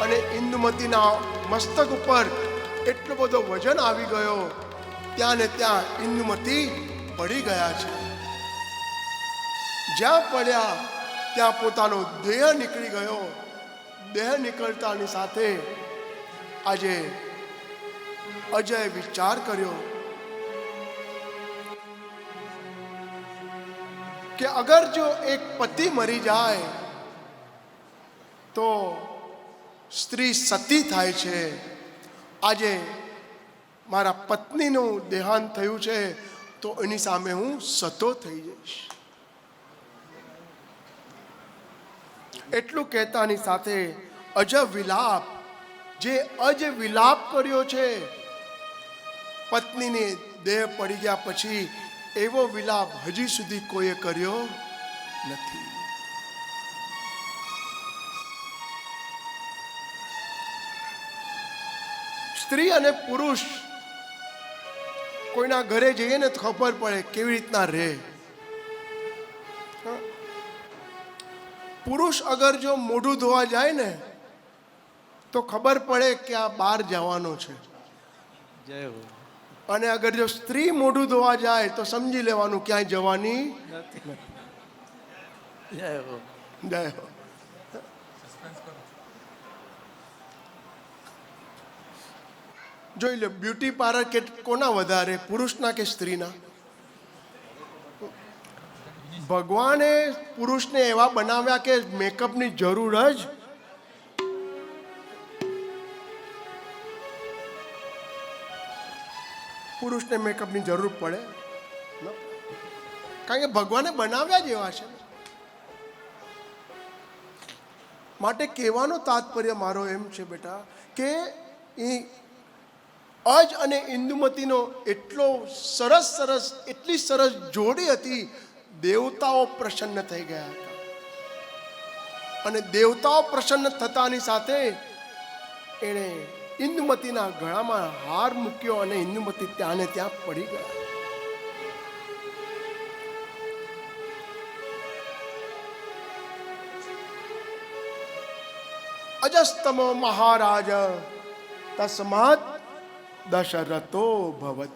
B: અને ઇન્દુમતીના મસ્તક ઉપર એટલો બધો વજન આવી ગયો. ત્યાં ને ત્યાં ઇન્દુમતી પડી ગયા છે. જ્યાં પડ્યા ત્યાં પોતાનો દેહ નીકળી ગયો. દેહ નીકળતાની સાથે આજે અજયે વિચાર કર્યો કે અગર જો એક પતિ મરી જાય તો સ્ત્રી સતી થાય છે. આજે મારા પત્નીનું દેહાંત થયું છે તો એની સામે હું સતો થઈ જઈશ. એટલું કહેતાની સાથે અજ વિલાપ, જે અજ વિલાપ કર્યો છે પત્નીને દેહ પડી ગયા પછી, એવો વિલાપ હજી સુધી કોઈએ કર્યો નથી. સ્ત્રી અને પુરુષ કોઈના ઘરે જઈએ ને તો ખબર પડે કેવી રીતના રહે. પુરુષ અગર જો મોઢું ધોવા જાય ને તો ખબર પડે કે આ બહાર જવાનો છે.
A: જય હો.
B: અને અગર જો સ્ત્રી મોઢું ધોવા જાય તો સમજી લેવાનું ક્યાંય જવાની નથી.
A: જય હો.
B: જય હો. જોઈ લો, બ્યુટી પાર્લર કે કોના વધારે, પુરુષના કે સ્ત્રીના? ભગવાને પુરુષને એવા બનાવ્યા કે મેકઅપની જરૂર જ પુરુષને મેકઅપની જરૂર પડે ન? કારણ કે ભગવાને બનાવ્યા જ એવા છે. માટે કહેવાનો તાત્પર્ય મારો એમ છે બેટા કે એ અજ અને ઇન્દુમતીનો એટલી સરસ જોડી હતી. દેવતાઓ પ્રસન્ન થઈ ગયા હતા અને દેવતાઓ પ્રસન્ન થતાની સાથે એણે ઇન્દુમતીના ગળામાં હાર મૂક્યો અને ઇન્દુમતી ત્યાં ને ત્યાં પડી ગયા. અજસ્તમો મહારાજ તસ્માત દશરથો ભવત.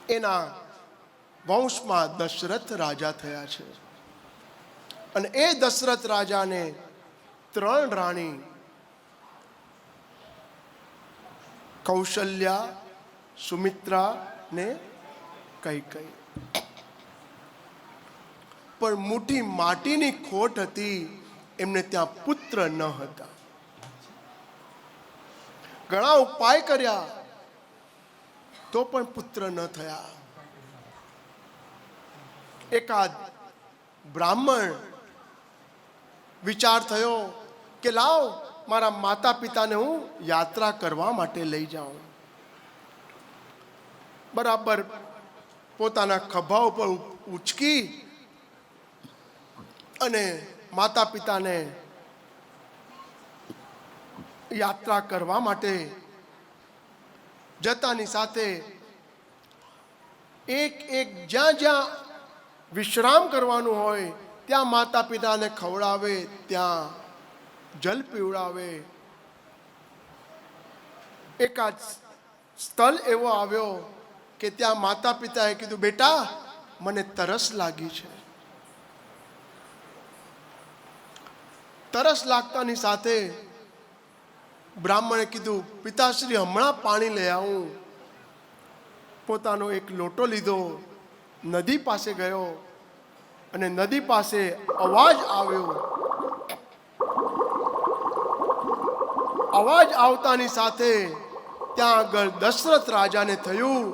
B: એના વંશમાં દશરથ રાજા થયા છે અને એ દશરથ રાજાને 3 રાણી કૌશલ્યા, સુમિત્રા ને કૈકેયી. પણ મોટી માટીની ખોટ હતી, એમને ત્યાં પુત્ર ન હતા. ઘણા ઉપાય કર્યા તો પણ પુત્ર ન થયા. એકાદ બ્રાહ્મણ વિચાર થયો કે લાવ મારા માતા પિતાને હું યાત્રા કરવા માટે લઈ જાઉં. બરાબર પોતાના ખભા ઉપર ઉચકી અને માતા પિતાને યાત્રા કરવા માટે જતાની સાથે એક જ્યાં જ્યાં વિશ્રામ કરવાનું હોય ત્યાં માતા પિતાને ખવડાવે, ત્યાં જલ પીવડાવે. એકાદ સ્થળ એવો આવ્યો કે ત્યાં માતા પિતાએ કીધું, બેટા મને તરસ લાગી છે. તરસ લાગતાની સાથે બ્રાહ્મણે કીધું, પિતાશ્રી હમણાં પાણી લઈ આવું. પોતાનો એક લોટો લીધો, નદી પાસે ગયો અને નદી પાસે અવાજ આવ્યો. અવાજ આવતાની સાથે ત્યાં આગળ દશરથ રાજાને થયું,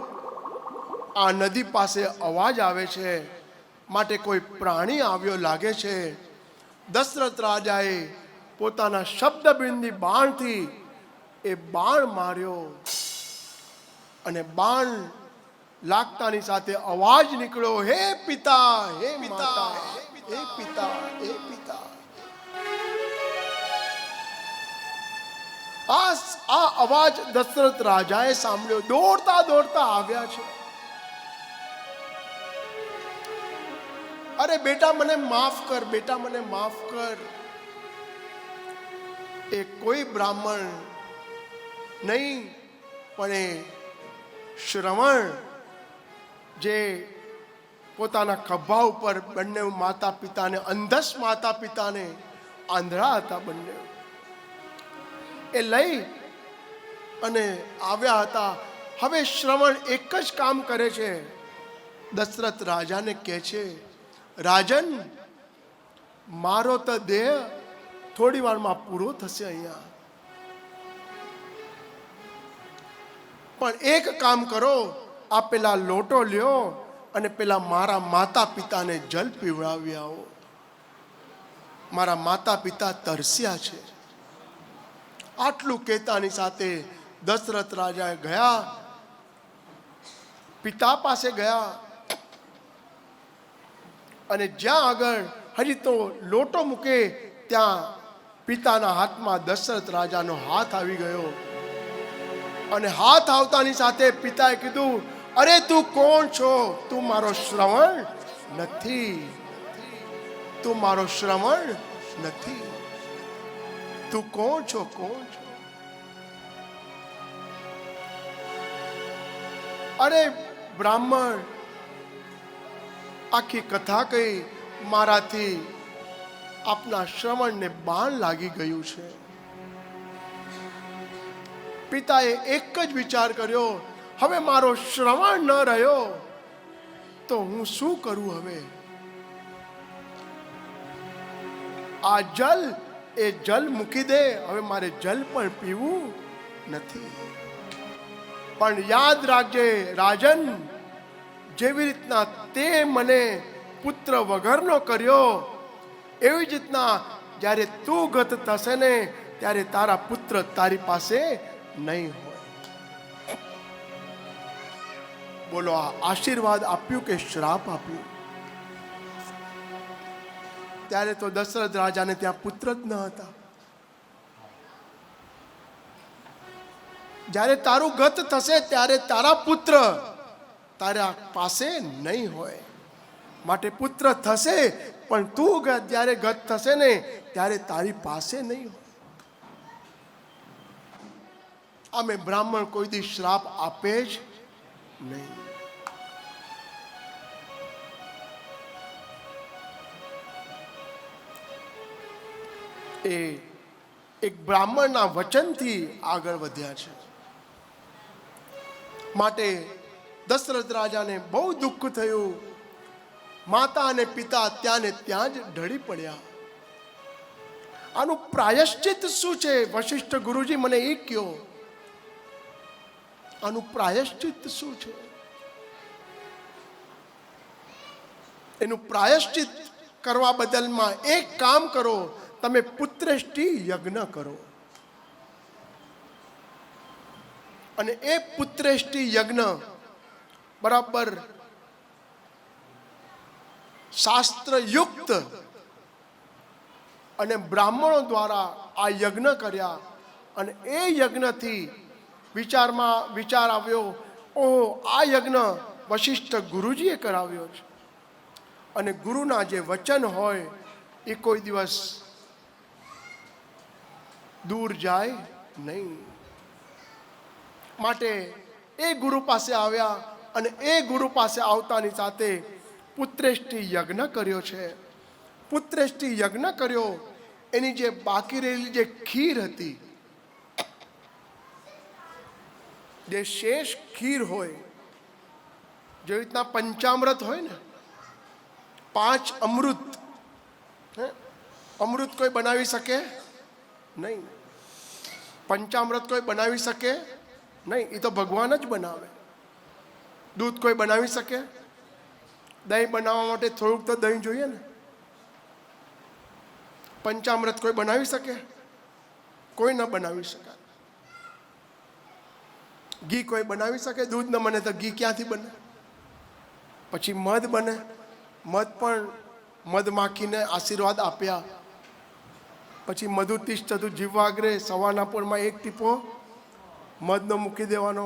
B: આ નદી પાસે અવાજ આવે છે માટે કોઈ પ્રાણી આવ્યો લાગે છે. દશરથ રાજાએ પોતાના શબ્દબિંદી બાણથી એ બાણ માર્યો અને બાણ લાગતાની સાથે અવાજ નીકળ્યો, હે પિતા, હે પિતા, હે પિતા, હે પિતા. આ અવાજ દશરથ રાજાએ સાંભળ્યો. દોડતા દોડતા આવ્યા છે. અરે બેટા મને માફ કર, બેટા મને માફ કર. એ કોઈ બ્રાહ્મણ નહીં પણ એ શ્રવણ, જે પોતાના ખભા ઉપર બંને માતા પિતાને, અંધસ માતા પિતાને, આંધળા હતા બંને, એ લઈ અને આવ્યા હતા. હવે શ્રવણ એક જ કામ કરે છે દશરથ રાજાને કહે છે, રાજન, મારો તો દેહ થોડી વારમાં પૂરો થશે અહીંયા, પણ એક કામ કરો, આ પેલા લોટો લ્યો અને પેલા મારા માતા પિતાને જલ પીવડાવી આવો. મારા માતા પિતા તરસ્યા છે. આટલું કહેતાની સાથે દશરથ રાજા ગયા, પિતા પાસે ગયા, અને જ્યાં આગળ હજી તો લોટો મૂકે ત્યાં પિતાના હાથમાં દશરથ રાજાનો હાથ આવી ગયો. અને હાથ આવતાની સાથે પિતાએ કીધું, અરે તું કોણ છો? તું મારો શ્રવણ નથી, તું મારો શ્રવણ નથી, તું કોણ છો? કોણ છો? અરે બ્રાહ્મણ, આખી કથા કહી, મારાથી આપના શ્રવણને બાણ લાગી ગયું છે. પિતાએ એક જ વિચાર કર્યો, હવે મારો શ્રવણ ન રહ્યો તો હું શું કરું? હવે આ જલ, એ જલ મૂકી દે, હવે મારે જલ પણ પીવું નથી. પણ યાદ રાખજે રાજન, જેવી રીતના તે મને પુત્ર વગરનો કર્યો, એવી જ રીતના જ્યારે તું ગત થશે ને ત્યારે તારા પુત્ર તારી પાસે નહીં હોય. બોલો, આ આશીર્વાદ આપ્યું કે શ્રાપ આપ્યું? ત્યારે તો દશરથ રાજાને ત્યાં પુત્ર જ ન હતા. જ્યારે તારું ગત થશે ત્યારે તારા પુત્ર તારા પાસે નહીં હોય. માટે પુત્ર થશે, પણ તું જ્યારે ગત થશે ને ત્યારે તારી પાસે નહીં હોય. આમે બ્રાહ્મણ કોઈ દી શ્રાપ આપે જ નહીં. એ એક બ્રાહ્મણના વચનથી આગળ વધ્યા છે. માટે દશરથ રાજાને બહુ દુઃખ થયું. માતા અને પિતા ત્યાં ને ત્યાં જ ઢળી પડ્યા. આનું પ્રાયશ્ચિત શું છે? વશિષ્ઠ ગુરુજી મને એ કહો, આનું પ્રાયશ્ચિત શું છે? એનું પ્રાયશ્ચિત કરવા બદલમાં એક કામ કરો, તમે પુત્રેષ્ટિ યજ્ઞ કરો. અને એ પુત્રેષ્ટિ યજ્ઞ બરાબર શાસ્ત્રયુક્ત અને બ્રાહ્મણો દ્વારા આ યજ્ઞ કર્યા. અને એ યજ્ઞથી વિચાર આવ્યો, ઓહો, આ યજ્ઞ વશિષ્ઠ ગુરુજીએ કરાવ્યો છે. અને ગુરુના જે વચન હોય એ કોઈ દિવસ દૂર જાય નહીં. માટે એ ગુરુ પાસે આવ્યા, અને એ ગુરુ પાસે આવતાની સાથે પુત્રેષ્ટિ યજ્ઞ કર્યો છે. પુત્રેષ્ટિ યજ્ઞ કર્યો, એની જે બાકી રહેલી જે ખીર હતી, જે શેષ ખીર હોય, જેવી રીતના પંચામૃત હોય ને, 5 અમૃત, અમૃત કોઈ બનાવી શકે નહીં, પંચામૃત કોઈ બનાવી શકે નહીં, એ તો ભગવાન જ બનાવે. દૂધ કોઈ બનાવી શકે? દહીં બનાવવા માટે થોડુંક તો દહીં જોઈએ ને. પંચામૃત કોઈ બનાવી શકે? કોઈ ન બનાવી શકે. ઘી કોઈ બનાવી શકે? દૂધ ન બને તો ઘી ક્યાંથી બને? પછી મધ બને, મધ પણ મધમાખીને આશીર્વાદ આપ્યા. પછી મધુ તિષ્ઠતુ જીવાગ્રે, સવારના પોરમાં એક ટીપો મધનો મૂકી દેવાનો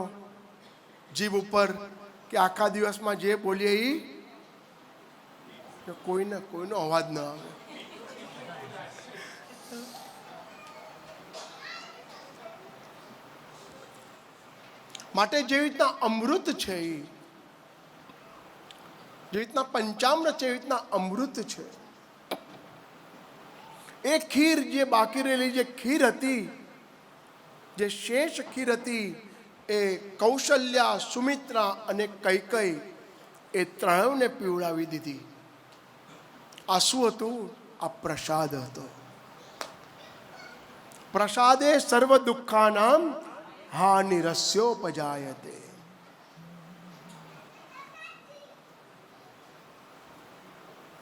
B: જીભ ઉપર, કે આખા દિવસમાં જે બોલીએ એ કોઈનો અવાજ ન આવે. માટે જેવી રીતના અમૃત છે, જેવી રીતના પંચામૃત છે, એવી રીતના અમૃત છે. એ ખીર, જે બાકી રહેલી જે ખીર હતી, જે શેષ ખીર હતી, એ કૌશલ્યા, સુમિત્રા અને કૈકેયી એ ત્રણેયને પીવડાવી દીધી. આ શું હતું? આ પ્રસાદ હતો. પ્રસાદે સર્વ દુઃખાનામ હાનિરસ્યોપજાયતે.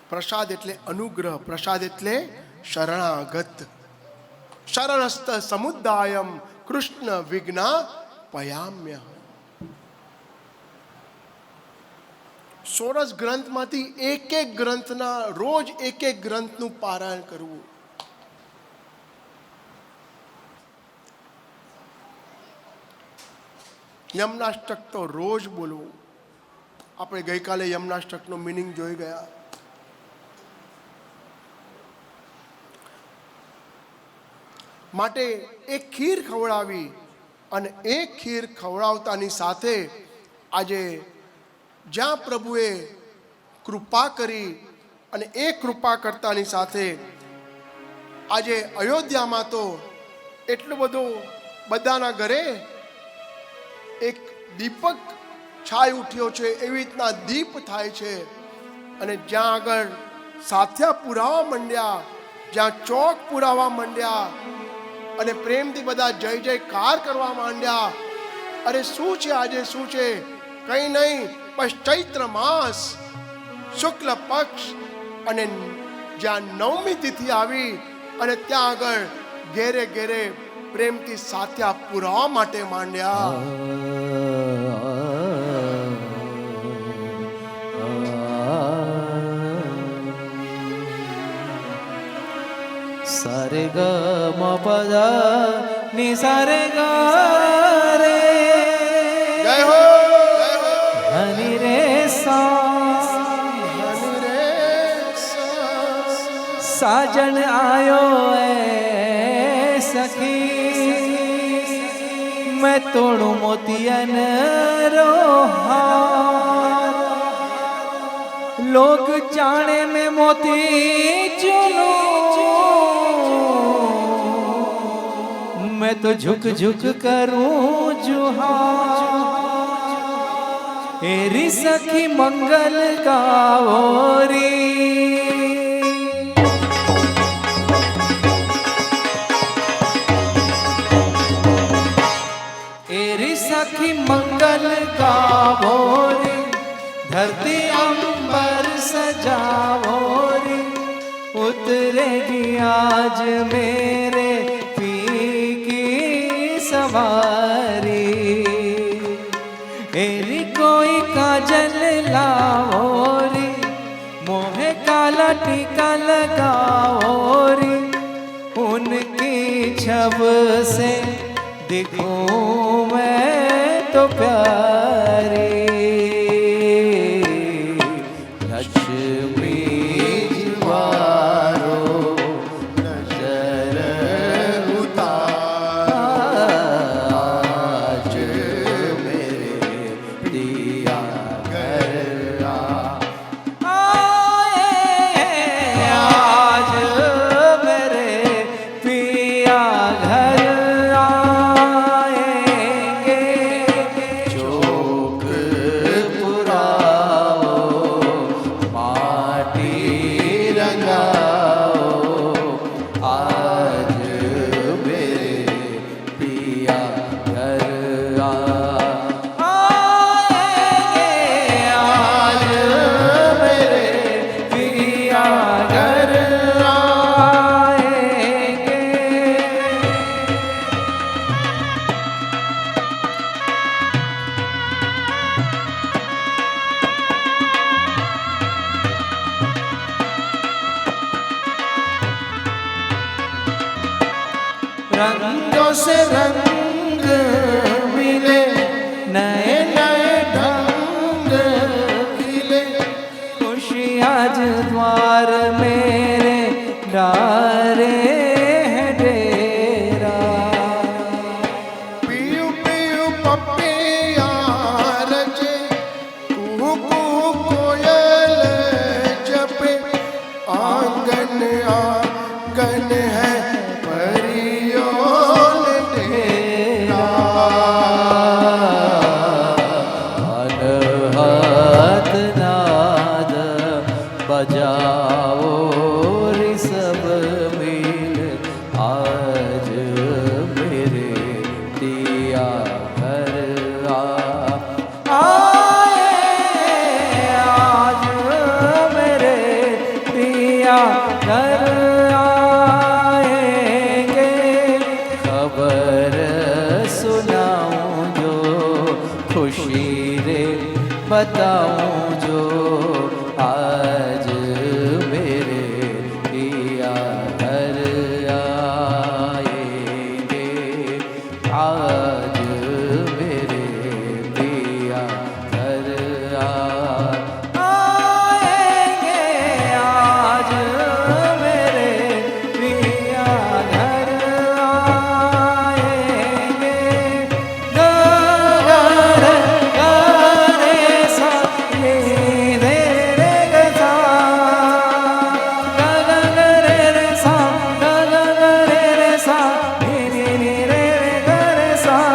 B: પ્રસાદ એટલે અનુગ્રહ, પ્રસાદ એટલે શરણાગત. શરણસ્ત સમુદાયમ કૃષ્ણ વિજ્ઞા પયામ્ય. સોરસ ગ્રંથમાંથી એક એક ગ્રંથના રોજ એક એક ગ્રંથનું પારાયણ કરવું. યમનાષ્ટક તો રોજ બોલવું. આપણે ગઈકાલે યમનાષ્ટકનો મિનિંગ જોઈ ગયા. માટે એક ખીર ખવડાવી અને એ ખીર ખવડાવતાની સાથે આજે જ્યાં પ્રભુએ કૃપા કરી અને એ કૃપા કરતાની સાથે આજે અયોધ્યામાં તો એટલું બધું બધાના ઘરે એક દીપક છાઈ ઉઠ્યો છે. એવી રીતના દીપ થાય છે. અને જ્યાં આગળ સાથિયા પુરાવા માંડ્યા, જ્યાં ચોક પુરાવા માંડ્યા અને પ્રેમથી બધા જય જયકાર કરવા માંડ્યા. અરે શું છે આજે? શું છે? કંઈ નહીં, બસ ચૈત્ર માસ શુક્લ પક્ષ અને જ્યાં નવમી તિથિ આવી અને ત્યાં આગળ ઘેરે ઘેરે પ્રેમથી સાથિયા પુરાવા માટે માંડ્યા.
C: સારે ગ મ પદ ની સારે ગ રે.
B: જય હો
C: હની રે સા. સાજન આયો એ સખી, मैं तोड़ू मोतियन रोहार. लोग जाने में मोती चुनू, मैं तो झुक झुक करूं जुहार. एरी सखी मंगल गाओरी. सखी मंगल गावो रे, धरती अंबर सजावो रे. उतरेगी आज मेरे पी की सवारी. एरी कोई काजल लाओ रे, मोहे काला टीका लगाओ रे. उनकी छब से दिखूं मैं तो प्यारी. लक्ष्मी जीवारो नजर उतार. आज मेरे दिया घर आए. आज मेरे पिया घर रंगों से रंग मिले, नए नए ढंग खिले. खुशी आज द्वार मेरे डारे है डेरा.
B: पीयू पीयू पपिया रचे, कुहू कुहू कोयल जपे. आंगन आंगन है परियों ने डेरा.
C: बताऊं जो आज मेरे पिया घर आएंगे, आज मेरे पिया घर आएंगे, आज मेरे पिया घर आएंगे।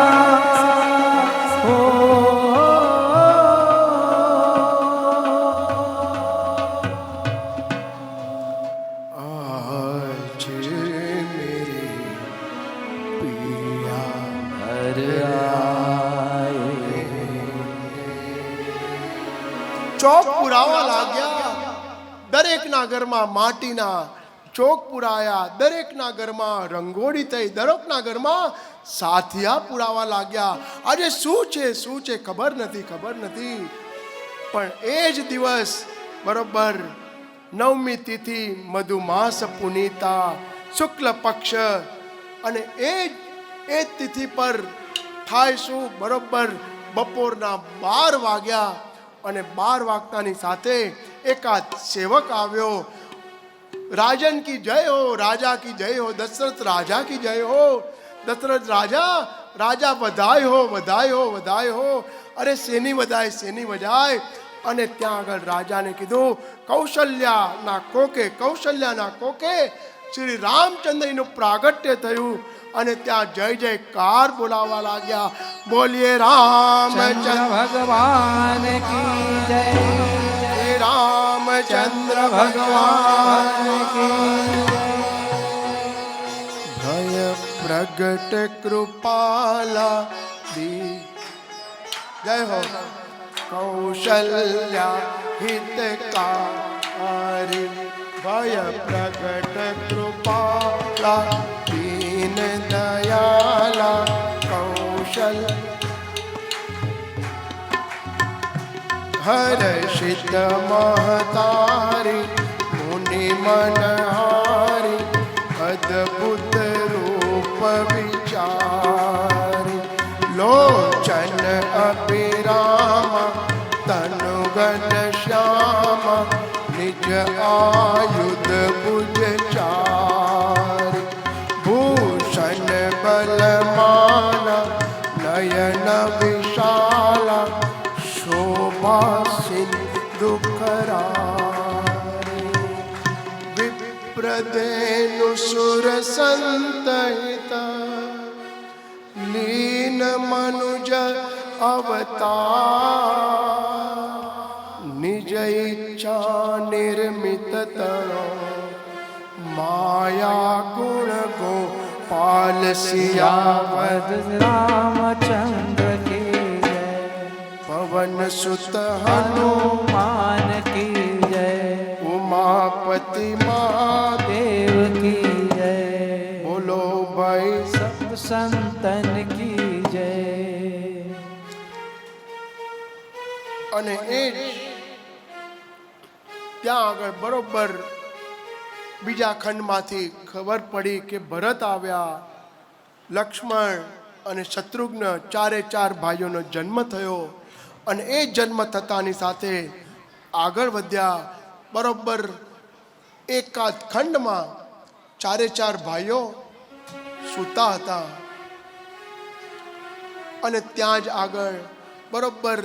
B: आज मेरे पिया
C: घर आए।
B: ચોક પુરાવા લાગ્યા, દરેકના ઘરમાં માટીના ચોક પુરાયા, દરેકના ઘરમાં રંગોળી થઈ, દરેકના ઘરમાં સાથિયા પુરાવા લાગ્યા. આજે શું છે ખબર નથી. પણ એ જ દિવસ બરોબર 9મી તિથિ મધુમાસ પુનીતા શુક્લ પક્ષ, અને એ તિથિ પર થાય શું, બરોબર બપોરના 12 વાગ્યા, અને 12 વાગતાની સાથે એકાદ સેવક આવ્યો. રાજન કી જય હો, રાજા કી જય હો, દશરથ રાજા કી જય હો. દશરથ રાજા વધાય હો. અરે શેની વધાય. અને ત્યાં આગળ રાજાને કીધું, કૌશલ્યાના કોકે શ્રી રામચંદ્રનું પ્રાગટ્ય થયું. અને ત્યાં જય જયકાર બોલાવવા લાગ્યા. બોલીએ રામચંદ્ર
C: ભગવાન કી જય,
B: શ્રી રામચંદ્ર ભગવાન કી ભય પ્રગટ કૃપાલા દી જય હો. કૌશલ્યા હિતકારી ભય પ્રગટ કૃપાલા દીન દયાલા કૌશલ હર્ષિત મહતારી મુનિ મનહારી અદ્ભુત રૂપ વિચારી લોચન અભિરામા તનુગન શ્યામા નિજ આયુધ ભુજ ચારી ભૂષણ બલમાના નયન વિશાલા શોભા સિંધુ કરારી વિપ્રદેનુ સુર સંતહિતા લીન મનુજ અવતાર નિજ ઈચ્છા નિર્મિત તણો માયા ગુણ ગોપાલ સિયાવર
C: રામચંદ્ર કી જય,
B: પવન સુત
C: હનુમાન કી જય,
B: ઉમાપતિ મહાદેવ
C: દેવ કી જય,
B: બોલો ભાઈ.
C: સબ સંતન કી જય.
B: અને એ જ ત્યાં આગળ બરોબર બીજા ખંડમાંથી ખબર પડી કે ભરત આવ્યા, લક્ષ્મણ અને શત્રુઘ્ન ચારે ચાર ભાઈઓનો જન્મ થયો. અને એ જન્મ થતાની સાથે આગળ વધ્યા. બરોબર એકાદ ખંડમાં ચારે ચાર ભાઈઓ સૂતા હતા. અને ત્યાં જ આગળ બરોબર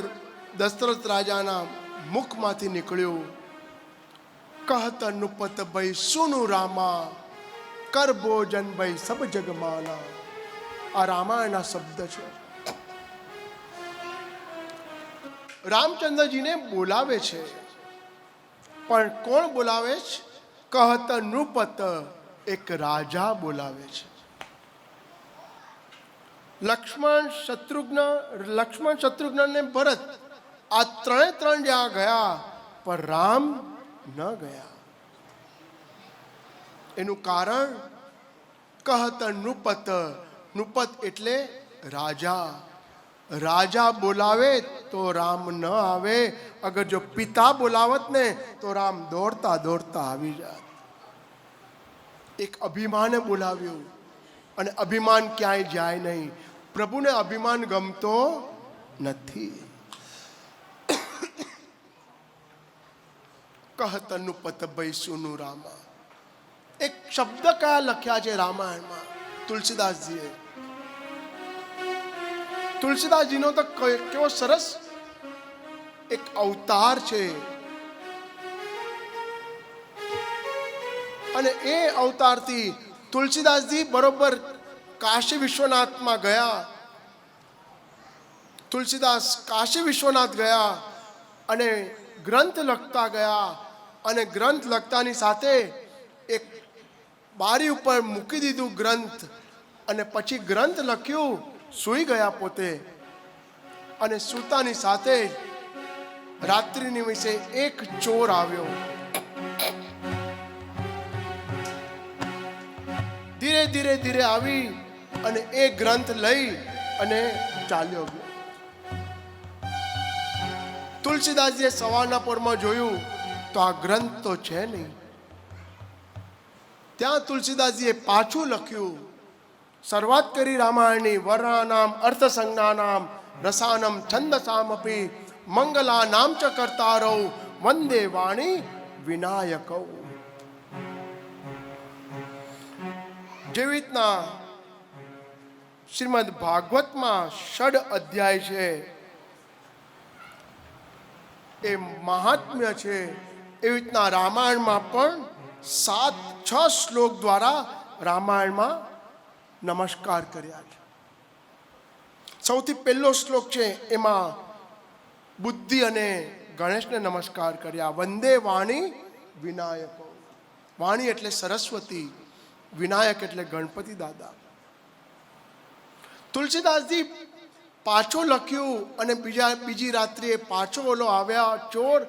B: દશરથ રાજાના મુખમાંથી નીકળ્યું, કહત નુપત ભાઈ સુનુ રામા કર ભોજન ભાઈ સબ જગમાના. આ રામાયણના શબ્દ છે. રામચંદ્રજીને બોલાવે છે, પણ કોણ બોલાવે છે? કહત નૃપત, એક રાજા બોલાવે છે. લક્ષ્મણ શત્રુઘ્ન ને ભરત આ ત્રણ જ્યાં ગયા, પણ રામ ન ગયા. એનું કારણ કહત નૃપત એટલે રાજા. રાજા બોલાવે તો રામ ન આવે, અગર જો પિતા બોલાવત ને તો રામ દોડતા દોડતા આવી જાત. એક અભિમાને બોલાવ્યું, અને અભિમાન ક્યાંય જાય નહીં. પ્રભુને અભિમાન ગમતો નથી. કહતનું પત બૈસુનું રામા, એક શબ્દ કયા લખ્યા છે રામાયણમાં તુલસીદાસજીએ. તુલસીદાસજીનો તો કેવો સરસ એક અવતાર છે, અને એ અવતારથી તુલસીદાસજી બરોબર કાશી વિશ્વનાથમાં ગયા. તુલસીદાસ કાશી વિશ્વનાથ ગયા અને ગ્રંથ લખતા ગયા, અને ગ્રંથ લખતાની સાથે એક બારી ઉપર મૂકી દીધું ગ્રંથ, અને પછી ગ્રંથ લખ્યું, સૂઈ ગયા પોતે. અને સૂતાની સાથે રાત્રિની વિશે એક ચોર આવ્યો. ધીરે ધીરે ધીરે આવી અને એ ગ્રંથ લઈ અને ચાલ્યો ગયો. તુલસીદાસજીએ સવારના પોરમાં જોયું તો આ ગ્રંથ તો છે નહીં. ત્યાં તુલસીદાસજીએ પાછું લખ્યું, શરૂઆત કરી રામાયણની. વર્ણાનામ અર્થસંજ્ઞાનામ રસાનમ છંદસામપી મંગલા નામ ચ કર્તારૌ વંદે વાણી વિનાયકૌ. જેવી રીતના શ્રીમદ ભાગવતમાં 6 અધ્યાય છે, એ મહાત્મ્ય છે. એવી રીતના રામાયણમાં પણ 6 શ્લોક દ્વારા રામાયણમાં નમસ્કાર કર્યા છે. સૌથી પહેલો શ્લોક છે, એમાં બુદ્ધિ અને ગણેશને નમસ્કાર કર્યા. વંદે વાણી વિનાયકો. વાણી એટલે સરસ્વતી, વિનાયક એટલે ગણપતિ દાદા. તુલસીદાસજી પાછો લખ્યું, અને બીજી રાત્રિએ પાછો ઓલો આવ્યા ચોર,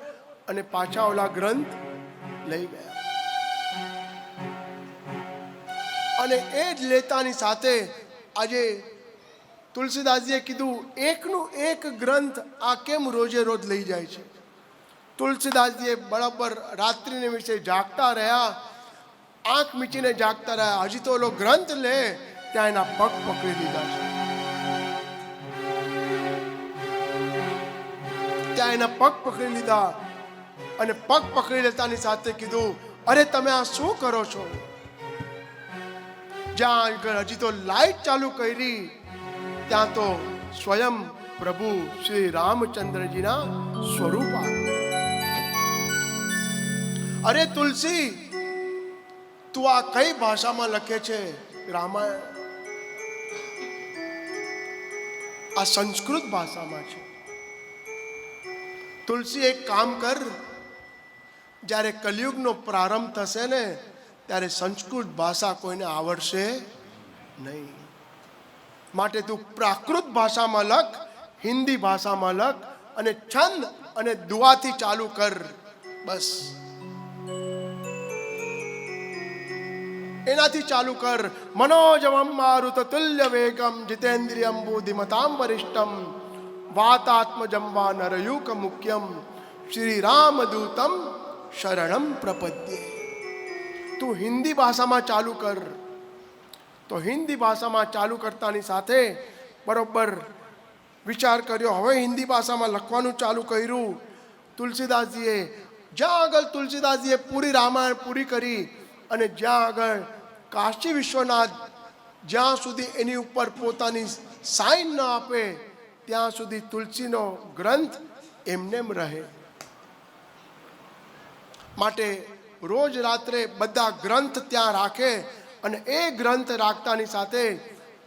B: અને પાછા ઓલા ગ્રંથ લઈ ગયા. અને એ જ લેતાની સાથે આજે તુલસીદાસજીએ કીધું, એકનું એક ગ્રંથ આ કેમ રોજે રોજ લઈ જાય છે. તુલસીદાસજીએ બરાબર રાત્રિને વિશે જાગતા રહ્યા, આંખ મીચીને જાગતા રહ્યા. હજી તો ઓલો ગ્રંથ લે ત્યાં એના પગ પકડી લીધા છે. ત્યાં એના પગ પકડી લીધા, અને પગ પકડી લેતાની સાથે કીધું, અરે તમે આ શું કરો છો? જ્યાં આગળ હજી તો લાઈટ ચાલુ કરી, ત્યાં તો સ્વયં પ્રભુ શ્રી રામચંદ્રજીના સ્વરૂપ આવ્યા. અરે તુલસી, તું આ કઈ ભાષામાં લખે છે રામાયણ? આ સંસ્કૃત ભાષામાં છે. તુલસી, એક કામ કર, જ્યારે કલિયુગનો પ્રારંભ થશે ને, ત્યારે સંસ્કૃત ભાષા કોઈને આવડશે નહીં. માટે તું પ્રાકૃત ભાષામાં લખ, હિન્દી ભાષામાં લખ, અને છંદ અને દુઆથી ચાલુ કર. બસ એનાથી ચાલુ કર. મનોજવમ મારુત તુલ્ય વેગમ જીતેન્દ્રિયમ બુદ્ધિમતામ વરિષ્ઠમ વાતાત્મજમ વા નરયુક મુખ્યમ શ્રી રામદૂતમ શરણમ પ્રપદ્યે. તું હિન્દી ભાષામાં ચાલુ કર. તો હિન્દી ભાષામાં ચાલુ કરતાની સાથે બરોબર વિચાર કર્યો, હવે હિન્દી ભાષામાં લખવાનું ચાલુ કર્યું. તુલસીદાસજીએ જ્યાં આગળ તુલસીદાસજીએ પૂરી રામાયણ પૂરી કરી, અને જ્યાં આગળ કાશી વિશ્વનાથ જ્યાં સુધી એની ઉપર પોતાની સાઇન ન આપે ત્યાં સુધી તુલસીનો ગ્રંથ એમનેમ રહે. માટે રોજ રાત્રે બધા ગ્રંથ ત્યાં રાખે, અને એ ગ્રંથ રાખતાની સાથે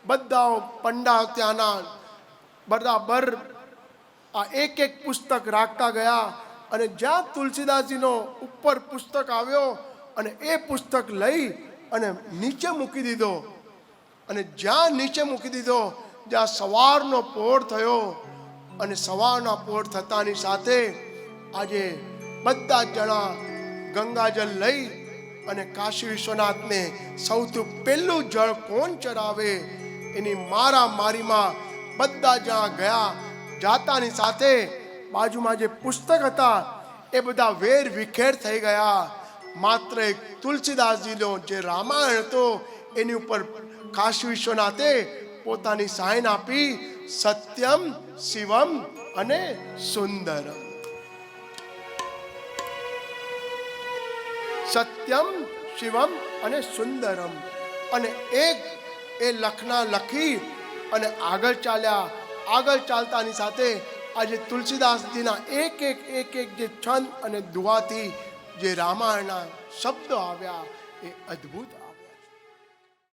B: બધા પંડા ત્યાંના બરાબર આ એક એક પુસ્તક રાખતા ગયા. અને જ્યાં તુલસીદાસજીનો ઉપર પુસ્તક આવ્યો, અને એ પુસ્તક લઈ અને નીચે મૂકી દીધો. અને જ્યાં નીચે મૂકી દીધો, જ્યાં સવારનો પહોર થયો, અને સવારના પહોર થતાની સાથે આજે બધા જ જણા ગંગાજળ લઈ અને કાશી વિશ્વનાથને સૌથી પહેલું જળ કોણ ચડાવે એની મારામારીમાં બધા જ્યાં ગયા, જાતાની સાથે બાજુમાં જે પુસ્તક હતા એ બધા વેર વિખેર થઈ ગયા. માત્ર એક તુલસીદાસજીનો જે રામાયણ હતો એની ઉપર કાશી વિશ્વનાથે પોતાની સાઇન આપી, સત્યમ શિવમ અને સુંદરમ. સત્યમ શિવમ અને સુંદરમ. અને એક એ લખના લખી અને આગળ ચાલ્યા. આગળ ચાલતાની સાથે આજે તુલસીદાસજીના એક એક જે છંદ અને દુઆથી જે રામાયણના શબ્દો આવ્યા એ અદ્ભુત